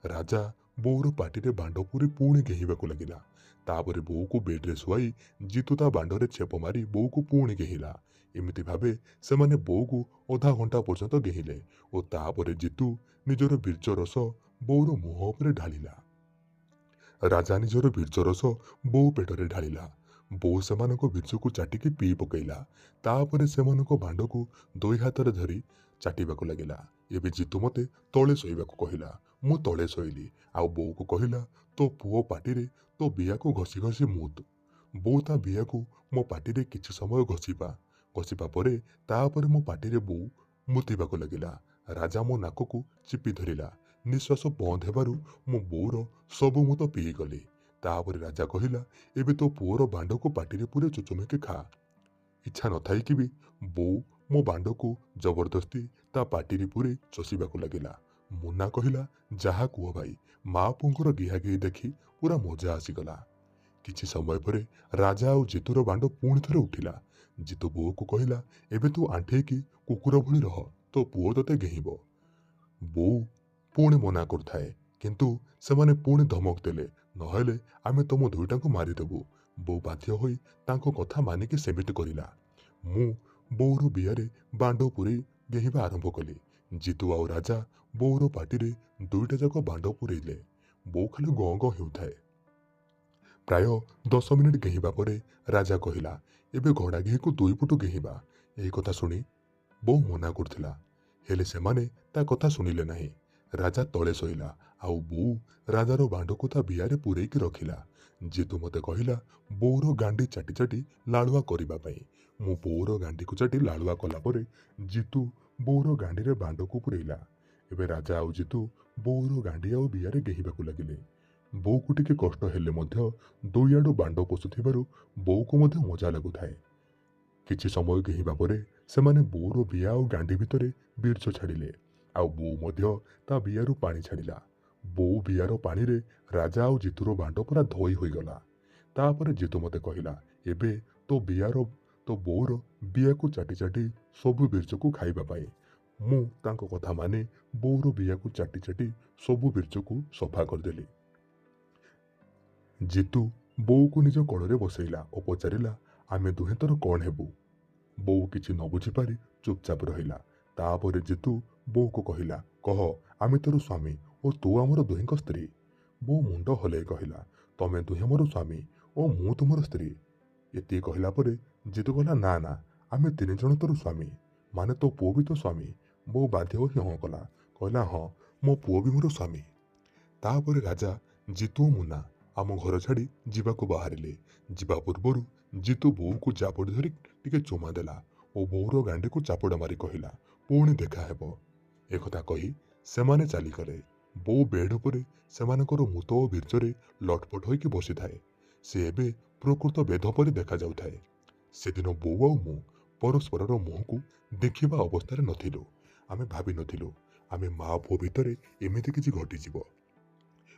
ରାଜା ବୋଉର ପାଟିରେ ବାଣ୍ଡ ପୁରେଇ ପୁଣି ଗେହିବାକୁ ଲାଗିଲା। ତାପରେ ବୋଉକୁ ବେଡରେ ଶୁଆଇ ଜିତୁ ତା ବାଣ୍ଡରେ ଛେପ ମାରି ବୋଉକୁ ପୁଣି ଗେହିଲା। ଏମିତି ଭାବେ ସେମାନେ ବୋଉକୁ ଅଧା ଘଣ୍ଟା ପର୍ଯ୍ୟନ୍ତ ଗେହିଲେ ଓ ତାପରେ ଜିତୁ ନିଜର ବୀର୍ଯ୍ୟ ରସ ବୋଉର ମୁହଁ ଉପରେ ଢାଳିଲା। ରାଜା ନିଜର ବୀର୍ଯ୍ୟ ରସ ବୋଉ ପେଟରେ ଢାଳିଲା। ବୋଉ ସେମାନଙ୍କ ବୀର୍ଯ୍ୟକୁ ଚାଟିକି ପିଇ ପକେଇଲା। ତାପରେ ସେମାନଙ୍କ ବାଣ୍ଡକୁ ଦୁଇ ହାତରେ ଧରି ଚାଟିବାକୁ ଲାଗିଲା। ଏବେ ଜିତୁ ମୋତେ ତଳେ ଶୋଇବାକୁ କହିଲା। ମୁଁ ତଳେ ଶୋଇଲି। ଆଉ ବୋଉକୁ କହିଲା, ତୋ ପୁଅ ପାଟିରେ ତୋ ବିଆକୁ ଘଷି ଘଷି ମୁତ୍। ବୋଉ ତା ବିଆକୁ ମୋ ପାଟିରେ କିଛି ସମୟ ଘଷିବା ପରେ ତାପରେ ମୋ ପାଟିରେ ବୋଉ ମୁତିବାକୁ ଲାଗିଲା। ରାଜା ମୋ ନାକକୁ ଚିପି ଧରିଲା। ନିଶ୍ୱାସ ବନ୍ଦ ହେବାରୁ ମୁଁ ବୋଉର ସବୁ ମୁତ ପିଇଗଲି। ତାପରେ ରାଜା କହିଲା, ଏବେ ତୋ ପୁଅର ବାଣ୍ଡକୁ ପାଟିରେ ପୁରେ ଚୁଚୁମିକି ଖା। ଇଚ୍ଛା ନଥାଇକି ବି ବୋଉ ମୋ ବାଣ୍ଡକୁ ଜବରଦସ୍ତି ତା ପାଟିରେ ପୁରେ ଚଷିବାକୁ ଲାଗିଲା। ମୁନା କହିଲା, ଯାହା କୁହ ଭାଇ, ମା ପୁଅଙ୍କର ଗିହାଗିହି ଦେଖି ପୁରା ମଜା ଆସିଗଲା। କିଛି ସମୟ ପରେ ରାଜା ଆଉ ଜିତୁର ବାଣ୍ଡ ପୁଣି ଥରେ ଉଠିଲା। ଜିତୁ ବୋଉକୁ କହିଲା, ଏବେ ତୁ ଆଣ୍ଠେଇକି କୁକୁର ଭଳି ରହ, ତୋ ପୁଅ ତତେ ଘେହିବ। ବୋଉ ପୁଣି ମନା କରୁଥାଏ, କିନ୍ତୁ ସେମାନେ ପୁଣି ଧମକ ଦେଲେ, ନହେଲେ ଆମେ ତମ ଦୁଇଟାଙ୍କୁ ମାରିଦେବୁ। ବୋଉ ବାଧ୍ୟ ହୋଇ ତାଙ୍କ କଥା ମାନିକି ସେମିତି କରିଲା। ମୁଁ ବୋଉର ବିଆରେ ବାଣ୍ଡ ପୁରେଇ ଘେହିବା ଆରମ୍ଭ କଲି। ଜିତୁ ଆଉ ରାଜା ବୋଉର ପାଟିରେ ଦୁଇଟା ଯାକ ବାଣ୍ଡ ପୁରେଇଲେ। ବୋଉ ଖାଲି ଗଁ ଗଁ ହେଉଥାଏ। ପ୍ରାୟ 10 ମିନିଟ୍ ଘେହିବା ପରେ ରାଜା କହିଲା, ଏବେ ଘୋଡ଼ାଘିକୁ 2 ପଟୁ ଘେହିବା। ଏହି କଥା ଶୁଣି ବୋଉ ମନା କରୁଥିଲା, ହେଲେ ସେମାନେ ତା କଥା ଶୁଣିଲେ ନାହିଁ। ରାଜା ତଳେ ଶୋଇଲା ଆଉ ବୋଉ ରାଜାର ବାଣ୍ଡକୁ ତା ବିଆରେ ପୂରେଇକି ରଖିଲା। ଜିତୁ ମୋତେ କହିଲା ବୋଉର ଗାଣ୍ଡି ଚାଟି ଚାଟି ଲାଳୁଆ କରିବା ପାଇଁ। ମୁଁ ବୋଉର ଗାଣ୍ଡିକୁ ଚାଟି ଲାଳୁଆ କଲା ପରେ ଜିତୁ ବୋଉର ଗାଣ୍ଡିରେ ବାଣ୍ଡକୁ ପୂରେଇଲା। ଏବେ ରାଜା ଆଉ ଜିତୁ ବୋଉର ଗାଣ୍ଡି ଆଉ ବିଆରେ ଘେହିବାକୁ ଲାଗିଲେ। ବୋଉକୁ ଟିକେ କଷ୍ଟ ହେଲେ ମଧ୍ୟ ଦୁଇଆଡୁ ବାଣ୍ଡ ପଶୁଥିବାରୁ ବୋଉକୁ ମଧ୍ୟ ମଜା ଲାଗୁଥାଏ। କିଛି ସମୟ ଘେହିବା ପରେ ସେମାନେ ବୋଉର ବିଆ ଆଉ ଗାଣ୍ଡି ଭିତରେ ବୀର୍ଯ୍ୟ ଛାଡ଼ିଲେ। ଆଉ ବୋଉ ମଧ୍ୟ ତା ବିଆରୁ ପାଣି ଛାଡ଼ିଲା। ବୋଉ ବିଆର ପାଣିରେ ରାଜା ଆଉ ଜିତୁର ବାଣ୍ଡ ପୁରା ଧୋଇ ହୋଇଗଲା। ତାପରେ ଜିତୁ ମୋତେ କହିଲା, ଏବେ ତୋ ବୋଉର ବିଆକୁ ଚାଟି ଚାଟି ସବୁ ବୀର୍ଯ୍ୟକୁ ଖାଇବା ପାଇଁ। ମୁଁ ତାଙ୍କ କଥା ମାନି ବୋଉର ବିଆକୁ ଚାଟି ଚାଟି ସବୁ ବୀର୍ଯ୍ୟକୁ ସଫା କରିଦେଲି। ଜିତୁ ବୋଉକୁ ନିଜ କୋଳରେ ବସେଇଲା ଓ ପଚାରିଲା, ଆମେ ଦୁହେଁ ତୋର କ'ଣ ହେବୁ? ବୋଉ କିଛି ନ ବୁଝିପାରି ଚୁପଚାପ ରହିଲା। ତାପରେ ଜିତୁ ବୋଉକୁ କହିଲା, କହ, ଆମେ ତୋର ସ୍ୱାମୀ ଓ ତୁ ଆମର ଦୁହିଁଙ୍କ ସ୍ତ୍ରୀ। ବୋଉ ମୁଣ୍ଡ ହଲେଇ କହିଲା, ତମେ ଦୁହେଁ ମୋର ସ୍ୱାମୀ ଓ ମୁଁ ତୁମର ସ୍ତ୍ରୀ। ଏତିକି କହିଲା ପରେ ଜିତୁ କହିଲା, ନା ନା, ଆମେ 3 ଜଣ ତୋର ସ୍ୱାମୀ, ମାନେ ତୋ ପୁଅ ବି ତୋ ସ୍ୱାମୀ। ବୋଉ ବାଧ୍ୟ ହୋଇ ହଁ କଲା, କହିଲା, ହଁ, ମୋ ପୁଅ ବି ମୋର ସ୍ୱାମୀ। ତାପରେ ରାଜା, ଜିତୁ ଓ ମୁନା ଆମ ଘର ଛାଡ଼ି ଯିବାକୁ ବାହାରିଲେ। ଯିବା ପୂର୍ବରୁ ଜିତୁ ବୋଉକୁ ଜାବୁଡ଼ି ଧରି ଟିକେ ଚୁମା ଦେଲା ଓ ବୋଉର ଗାଣ୍ଡିକୁ ଚାପୁଡ଼ା ମାରି କହିଲା, ପୁଣି ଦେଖା ହେବ। ଏକଥା କହି ସେମାନେ ଚାଲିଗଲେ। ବୋଉ ବେଡ୍ ଉପରେ ସେମାନଙ୍କର ମୂତ ଓ ବୀର୍ଯ୍ୟରେ ଲଟପଟ ହୋଇକି ବସିଥାଏ। ସେ ଏବେ ପ୍ରକୃତ ବେଧ ପରି ଦେଖାଯାଉଥାଏ। ସେଦିନ ବୋଉ ଆଉ ମୁଁ ପରସ୍ପରର ମୁହଁକୁ ଦେଖିବା ଅବସ୍ଥାରେ ନଥିଲୁ। ଆମେ ଭାବିନଥିଲୁ ଆମେ ମା ପୁଅ ଭିତରେ ଏମିତି କିଛି ଘଟିଯିବ।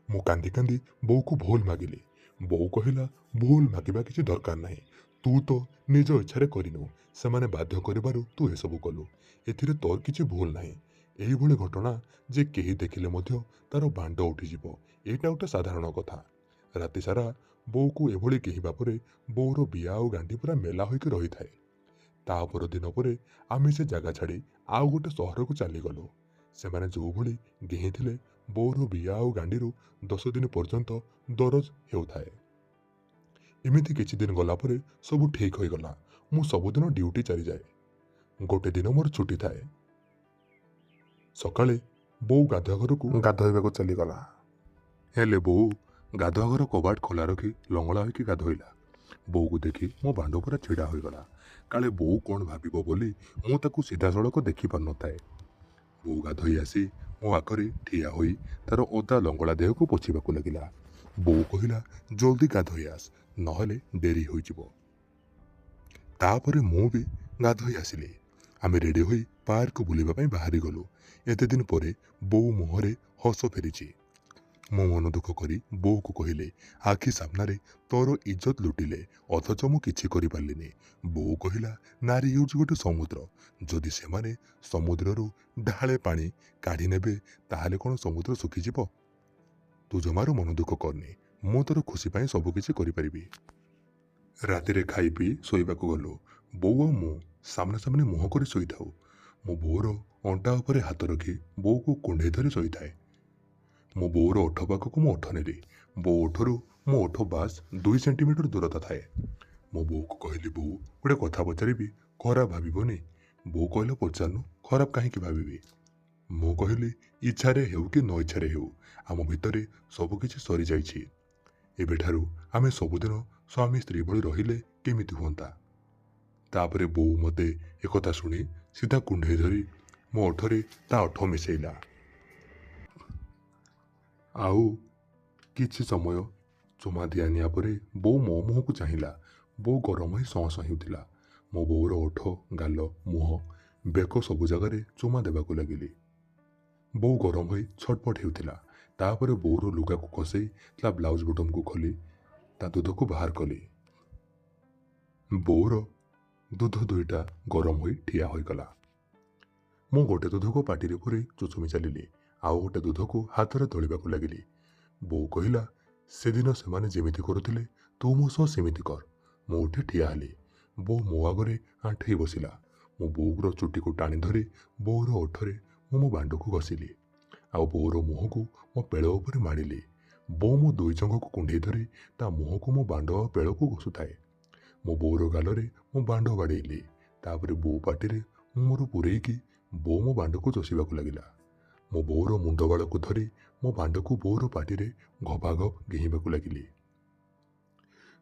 ମୁଁ କାନ୍ଦି କାନ୍ଦି ବୋଉକୁ ଭୁଲ ମାଗିଲି। ବୋଉ କହିଲା, ଭୁଲ ମାଗିବା କିଛି ଦରକାର ନାହିଁ। ତୁ ତ ନିଜ ଇଚ୍ଛାରେ କରିନୁ, ସେମାନେ ବାଧ୍ୟ କରିବାରୁ ତୁ ଏସବୁ କଲୁ। ଏଥିରେ ତୋର କିଛି ଭୁଲ ନାହିଁ। ଏହିଭଳି ଘଟଣା ଯେ କେହି ଦେଖିଲେ ମଧ୍ୟ ତାର ବାଣ୍ଡ ଉଠିଯିବ, ଏଇଟା ଗୋଟେ ସାଧାରଣ କଥା। ରାତି ସାରା ବୋଉକୁ ଏଭଳି କହିବା ପରେ ବୋଉର ବିଆ ଆଉ ଗାଣ୍ଡି ପୁରା ମେଲା ହୋଇକି ରହିଥାଏ। ତା ପରଦିନ ପରେ ଆମେ ସେ ଜାଗା ଛାଡ଼ି ଆଉ ଗୋଟେ ସହରକୁ ଚାଲିଗଲୁ। ସେମାନେ ଯେଉଁଭଳି ଘେହିଥିଲେ ବୋଉର ବିଆ ଆଉ ଗାଣ୍ଡିରୁ 10 ଦିନ ପର୍ଯ୍ୟନ୍ତ ଦରଜ ହେଉଥାଏ। ଏମିତି କିଛି ଦିନ ଗଲା ପରେ ସବୁ ଠିକ ହୋଇଗଲା। ମୁଁ ସବୁଦିନ ଡ୍ୟୁଟି ଚାଲିଯାଏ। ଗୋଟେ ଦିନ ମୋର ଛୁଟି ଥାଏ। ସକାଳେ ବୋଉ ଗାଧୁଆ ଘରକୁ ଗାଧୋଇବାକୁ ଚାଲିଗଲା। ହେଲେ ବୋଉ ଗାଧୁଆ ଘର କବାଟ ଖୋଲା ରଖି ଲଙ୍ଗଳା ହୋଇକି ଗାଧୋଇଲା। ବୋଉକୁ ଦେଖି ମୋ ବାଣ୍ଡ ପୁରା ଛିଡ଼ା ହୋଇଗଲା। କାଳେ ବୋଉ କ'ଣ ଭାବିବ ବୋଲି ମୁଁ ତାକୁ ସିଧାସଳଖ ଦେଖିପାରୁନଥାଏ। ବୋଉ ଗାଧୋଇ ଆସି ମୋ ଆଗରେ ଠିଆ ହୋଇ ତାର ଓଦା ଲଙ୍ଗଳା ଦେହକୁ ପୋଛିବାକୁ ଲାଗିଲା। ବୋଉ କହିଲା, ଜଲ୍ଦି ଗାଧୋଇ ଆସ, ନହେଲେ ଡେରି ହୋଇଯିବ। ତାପରେ ମୁଁ ବି ଗାଧୋଇ ଆସିଲି। ଆମେ ରେଡି ହୋଇ ପାର୍କ ବୁଲିବା ପାଇଁ ବାହାରିଗଲୁ। ଏତେ ଦିନ ପରେ ବୋଉ ମୁହଁରେ ହସ ଫେରିଛି। ମୁଁ ମନ ଦୁଃଖ କରି ବୋଉକୁ କହିଲି, ଆଖି ସାମ୍ନାରେ ତୋର ଇଜ୍ଜତ ଲୁଟିଲେ, ଅଥଚ ମୁଁ କିଛି କରିପାରିଲିନି। ବୋଉ କହିଲା, ନାରୀ ହେଉଛି ଗୋଟେ ସମୁଦ୍ର, ଯଦି ସେମାନେ ସମୁଦ୍ରରୁ ଢାଳେ ପାଣି କାଢ଼ି ନେବେ ତାହେଲେ କ'ଣ ସମୁଦ୍ର ଶୁଖିଯିବ? ତୁ ଜମାରୁ ମନ ଦୁଃଖ କରନି, ମୁଁ ତୋର ଖୁସି ପାଇଁ ସବୁକିଛି କରିପାରିବି। ରାତିରେ ଖାଇ ପିଇ ଶୋଇବାକୁ ଗଲୁ। ବୋଉ ଆଉ ମୁଁ ସାମ୍ନାସାମ୍ନି ମୁହଁ କରି ଶୋଇଥାଉ। ମୋ ବୋଉର ଅଣ୍ଟା ଉପରେ ହାତ ରଖି ବୋଉକୁ କୁଣ୍ଢେଇ ଧରି ଶୋଇଥାଏ। ମୋ ବୋଉର ଓଠ ପାଖକୁ ମୁଁ ଓଠ ନେଲି। ବୋଉ ଓଠରୁ ମୋ ଓଠ ବାସ୍ 2 ସେଣ୍ଟିମିଟର ଦୂରତା ଥାଏ। ମୋ ବୋଉକୁ କହିଲି, ବୋଉ, ଗୋଟେ କଥା ପଚାରିବି, ଖରାପ ଭାବିବନି। ବୋଉ କହିଲା ପଚାରୁନୁ ଖରାପ କାହିଁକି ଭାବିବି। ମୁଁ କହିଲି ଇଚ୍ଛାରେ ହେଉ କି ନ ଇଚ୍ଛାରେ ହେଉ ଆମ ଭିତରେ ସବୁକିଛି ସରିଯାଇଛି। ଏବେଠାରୁ ଆମେ ସବୁଦିନ ସ୍ୱାମୀ ସ୍ତ୍ରୀ ଭଳି ରହିଲେ କେମିତି ହୁଅନ୍ତା। ତାପରେ ବୋଉ ମୋତେ ଏକଥା ଶୁଣି ସିଧା କୁଣ୍ଢେଇ ଧରି ମୋ ଓଠରେ ତା ଓଠ ମିଶେଇଲା। ଆଉ କିଛି ସମୟ ଚୁମା ଦିଆନିଆ ପରେ ବୋଉ ମୋ ମୁହଁକୁ ଚାହିଁଲା। ବୋଉ ଗରମ ହୋଇ ସଁ ସଁ ହେଉଥିଲା। ମୋ ବୋଉର ଓଠ, ଗାଲ, ମୁହଁ, ବେକ ସବୁ ଜାଗାରେ ଚୁମା ଦେବାକୁ ଲାଗିଲି। ବୋଉ ଗରମ ହୋଇ ଛଟପଟ ହେଉଥିଲା। ତାପରେ ବୋଉର ଲୁଗାକୁ ଖସେଇ ତା ବ୍ଲାଉଜ ବଟନକୁ ଖୋଲି ତା ଦୁଧକୁ ବାହାର କଲି। ବୋଉର ଦୁଧ ଦୁଇଟା ଗରମ ହୋଇ ଠିଆ ହୋଇଗଲା। ମୁଁ ଗୋଟେ ଦୁଧକୁ ପାଟିରେ ପୁରେଇ ଚୁଚୁମି ଚାଲିଲି। ଆଉ ଗୋଟେ ଦୁଧକୁ ହାତରେ ଦଳିବାକୁ ଲାଗିଲି। ବୋଉ କହିଲା, ସେଦିନ ସେମାନେ ଯେମିତି କରୁଥିଲେ ତୁ ମୋ ସହ ସେମିତି କର। ମୁଁ ଉଠି ଠିଆ ହେଲି। ବୋଉ ମୋ ଆଗରେ ଆଣ୍ଠେଇ ବସିଲା। ମୁଁ ବୋଉର ଚୁଟିକୁ ଟାଣି ଧରି ବୋଉର ଓଠରେ ମୁଁ ମୋ ବାଣ୍ଡକୁ ଘଷିଲି। ଆଉ ବୋଉର ମୁହଁକୁ ମୋ ପେଳ ଉପରେ ମାଡ଼ିଲି। ବୋଉ ମୋ ଦୁଇ ଜଙ୍ଘକୁ କୁଣ୍ଢେଇ ଧରି ତା ମୁହଁକୁ ମୋ ବାଣ୍ଡ ଆଉ ପେଳକୁ ଘଷୁଥାଏ। ମୋ ବୋଉର ଗାଲରେ ମୁଁ ବାଣ୍ଡ ବାଡ଼େଇଲି। ତାପରେ ବୋଉ ପାଟିରେ ମୁଁ ମୋର ପୂରେଇକି ବୋଉ ମୋ ବାଣ୍ଡକୁ ଚଷିବାକୁ ଲାଗିଲା। ମୋ ବୋଉର ମୁଣ୍ଡ ବାଳକୁ ଧରି ମୋ ବାଣ୍ଡକୁ ବୋଉର ପାଟିରେ ଘପାଘପ ଘେଇବାକୁ ଲାଗିଲି।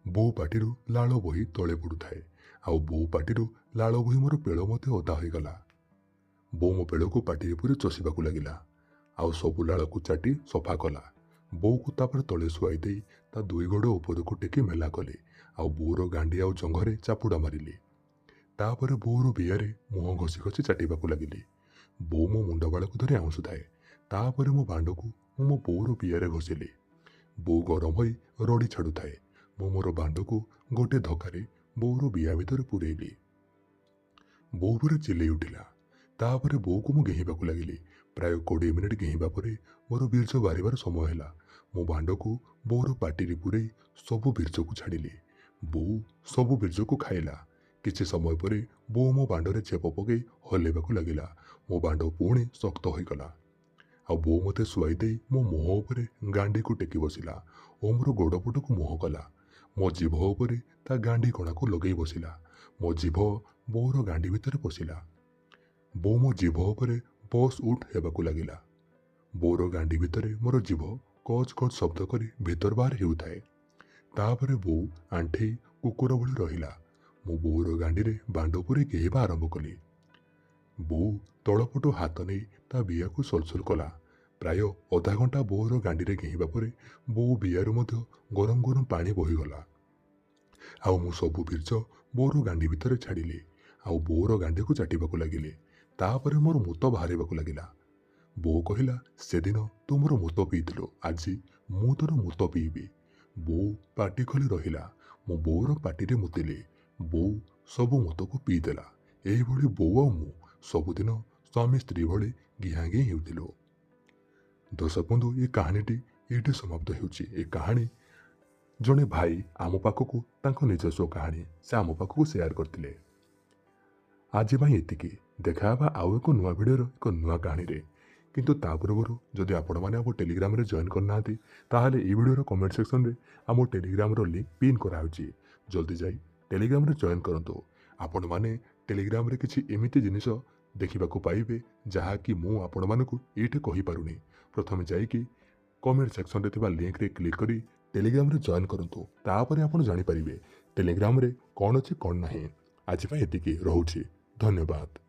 ବୋଉ ପାଟିରୁ ଲାଳ ବୋହି ତଳେ ପଡ଼ୁଥାଏ। ଆଉ ବୋଉ ପାଟିରୁ ଲାଳ ବୋହି ମୋର ପେଳ ମଧ୍ୟ ଓଦା ହୋଇଗଲା। ବୋଉ ମୋ ପେଳକୁ ପାଟିରେ ପୁରେଇ ଚଷିବାକୁ ଲାଗିଲା। ଆଉ ସବୁ ଲାଳକୁ ଚାଟି ସଫା କଲା। ବୋଉକୁ ତାପରେ ତଳେ ଶୁଆଇ ଦେଇ ତା ଦୁଇ ଗୋଡ଼ ଉପରକୁ ଟେକି ମେଲା କଲି। ଆଉ ବୋଉର ଗାଣ୍ଡି ଆଉ ଜଙ୍ଘରେ ଚାପୁଡ଼ା ମାରିଲି। ତାପରେ ବୋଉର ବିଆରେ ମୁହଁ ଘଷି ଘଷି ଚାଟିବାକୁ ଲାଗିଲି। ବୋଉ ମୋ ମୁଣ୍ଡ ବାଳକୁ ଧରି ଆଉଁଶୁଥାଏ। ତାପରେ ମୋ ବାଣ୍ଡକୁ ମୁଁ ମୋ ବୋଉର ବିଆରେ ଘଷିଲି। ବୋଉ ଗରମ ହୋଇ ରଡ଼ି ଛାଡ଼ୁଥାଏ। ମୁଁ ମୋର ବାଣ୍ଡକୁ ଗୋଟେ ଧକ୍କାରେ ବୋଉର ବିଆ ଭିତରେ ପୂରେଇଲି। ବୋଉ ପୁରା ଚିଲେଇ ଉଠିଲା। ତାପରେ ବୋଉକୁ ମୁଁ ଘେହିବାକୁ ଲାଗିଲି। ପ୍ରାୟ 20 ମିନିଟ୍ ଘେହିବା ପରେ ମୋର ବୀର୍ଯ୍ୟ ବାହାରିବାର ସମୟ ହେଲା। ମୋ ବାଣ୍ଡକୁ ବୋଉର ପାଟିରେ ପୂରେଇ ସବୁ ବୀର୍ଯ୍ୟକୁ ଛାଡ଼ିଲି। ବୋଉ ସବୁ ବୀର୍ଯ୍ୟକୁ ଖାଇଲା। କିଛି ସମୟ ପରେ ବୋଉ ମୋ ବାଣ୍ଡରେ ଛେପ ପକାଇ ହଲେଇବାକୁ ଲାଗିଲା। ମୋ ବାଣ୍ଡ ପୁଣି ଶକ୍ତ ହୋଇଗଲା। ଆଉ ବୋଉ ମୋତେ ଶୁଆଇ ଦେଇ ମୋ ମୁହଁ ଉପରେ ଗାଣ୍ଡିକୁ ଟେକି ବସିଲା ଓ ମୋର ଗୋଡ଼ ପଟକୁ ମୁହଁ କଲା। ମୋ ଜିଭ ଉପରେ ତା ଗାଣ୍ଡି କଣାକୁ ଲଗେଇ ବସିଲା। ମୋ ଜିଭ ବୋଉର ଗାଣ୍ଡି ଭିତରେ ପଶିଲା। ବୋଉ ମୋ ଜିଭ ଉପରେ ବସ୍ ଉଠ୍ ହେବାକୁ ଲାଗିଲା। ବୋଉର ଗାଣ୍ଡି ଭିତରେ ମୋର ଜିଭ କଚ୍ କଚ୍ ଶବ୍ଦ କରି ଭିତର ବାହାର ହେଉଥାଏ। ତାପରେ ବୋଉ ଆଣ୍ଠେଇ କୁକୁର ଭଳି ରହିଲା। ମୁଁ ବୋଉର ଗାଣ୍ଡିରେ ବାଣ୍ଡ ପୁରେଇ ଘେଇବା ଆରମ୍ଭ କଲି। ବୋଉ ତଳପଟୁ ହାତ ନେଇ ତା ବିଆକୁ ସଲସଲ କଲା। ପ୍ରାୟ ଅଧା ଘଣ୍ଟା ବୋଉର ଗାଣ୍ଡିରେ ଘେଇବା ପରେ ବୋଉ ବିଆରୁ ମଧ୍ୟ ଗରମ ଗରମ ପାଣି ବହିଗଲା। ଆଉ ମୁଁ ସବୁ ବୀର୍ଯ୍ୟ ବୋଉର ଗାଣ୍ଡି ଭିତରେ ଛାଡ଼ିଲି। ଆଉ ବୋଉର ଗାଣ୍ଡିକୁ ଚାଟିବାକୁ ଲାଗିଲି। ତାପରେ ମୋର ମୁତ ବାହାରିବାକୁ ଲାଗିଲା। ବୋଉ କହିଲା, ସେଦିନ ତୁ ମୋର ମୁତ ପିଇଥିଲୁ, ଆଜି ମୁଁ ତୋର ମୁତ ପିଇବି। ବୋଉ ପାଟି ଖୋଲି ରହିଲା। ମୁଁ ବୋଉର ପାଟିରେ ମୁତିଲି। ବୋଉ ସବୁ ମୁତକୁ ପିଇଦେଲା। ଏହିଭଳି ବୋଉ ଆଉ ମୁଁ ସବୁଦିନ ସ୍ୱାମୀ ସ୍ତ୍ରୀ ଭଳି ଘିଆଁ ଘିଁ ହେଉଥିଲୁ। ଦର୍ଶକ ବନ୍ଧୁ, ଏ କାହାଣୀଟି ଏଇଠି ସମାପ୍ତ ହେଉଛି। ଏ କାହାଣୀ ଜଣେ ଭାଇ ଆମ ପାଖକୁ ତାଙ୍କ ନିଜସ୍ୱ କାହାଣୀ ସେ ଆମ ପାଖକୁ ସେୟାର କରିଥିଲେ। ଆଜି ପାଇଁ ଏତିକି। ଦେଖା ହେବା ଆଉ ଏକ ନୂଆ ଭିଡ଼ିଓର ଏକ ନୂଆ କାହାଣୀରେ। କିନ୍ତୁ ତା ପୂର୍ବରୁ ଯଦି ଆପଣମାନେ ଆମ ଟେଲିଗ୍ରାମରେ ଜଏନ୍ କରିନାହାନ୍ତି ତାହେଲେ ଏହି ଭିଡ଼ିଓର କମେଣ୍ଟ ସେକ୍ସନରେ ଆମ ଟେଲିଗ୍ରାମର ଲିଙ୍କ୍ ପିନ୍ କରାହେଉଛି। ଜଲ୍ଦି ଯାଇ ଟେଲିଗ୍ରାମରେ ଜଏନ୍ କରନ୍ତୁ। ଆପଣମାନେ ଟେଲିଗ୍ରାମରେ କିଛି ଏମିତି ଜିନିଷ ଦେଖିବାକୁ ପାଇବେ ଯାହାକି ମୁଁ ଆପଣମାନଙ୍କୁ ଏଇଠି କହିପାରୁନି। ପ୍ରଥମେ ଯାଇକି କମେଣ୍ଟ ସେକ୍ସନରେ ଥିବା ଲିଙ୍କରେ କ୍ଲିକ୍ କରି ଟେଲିଗ୍ରାମରେ ଜଏନ୍ କରନ୍ତୁ। ତାପରେ ଆପଣ ଜାଣିପାରିବେ ଟେଲିଗ୍ରାମରେ କ'ଣ ଅଛି କ'ଣ ନାହିଁ। ଆଜି ପାଇଁ ଏତିକି, ରହୁଛି। ଧନ୍ୟବାଦ।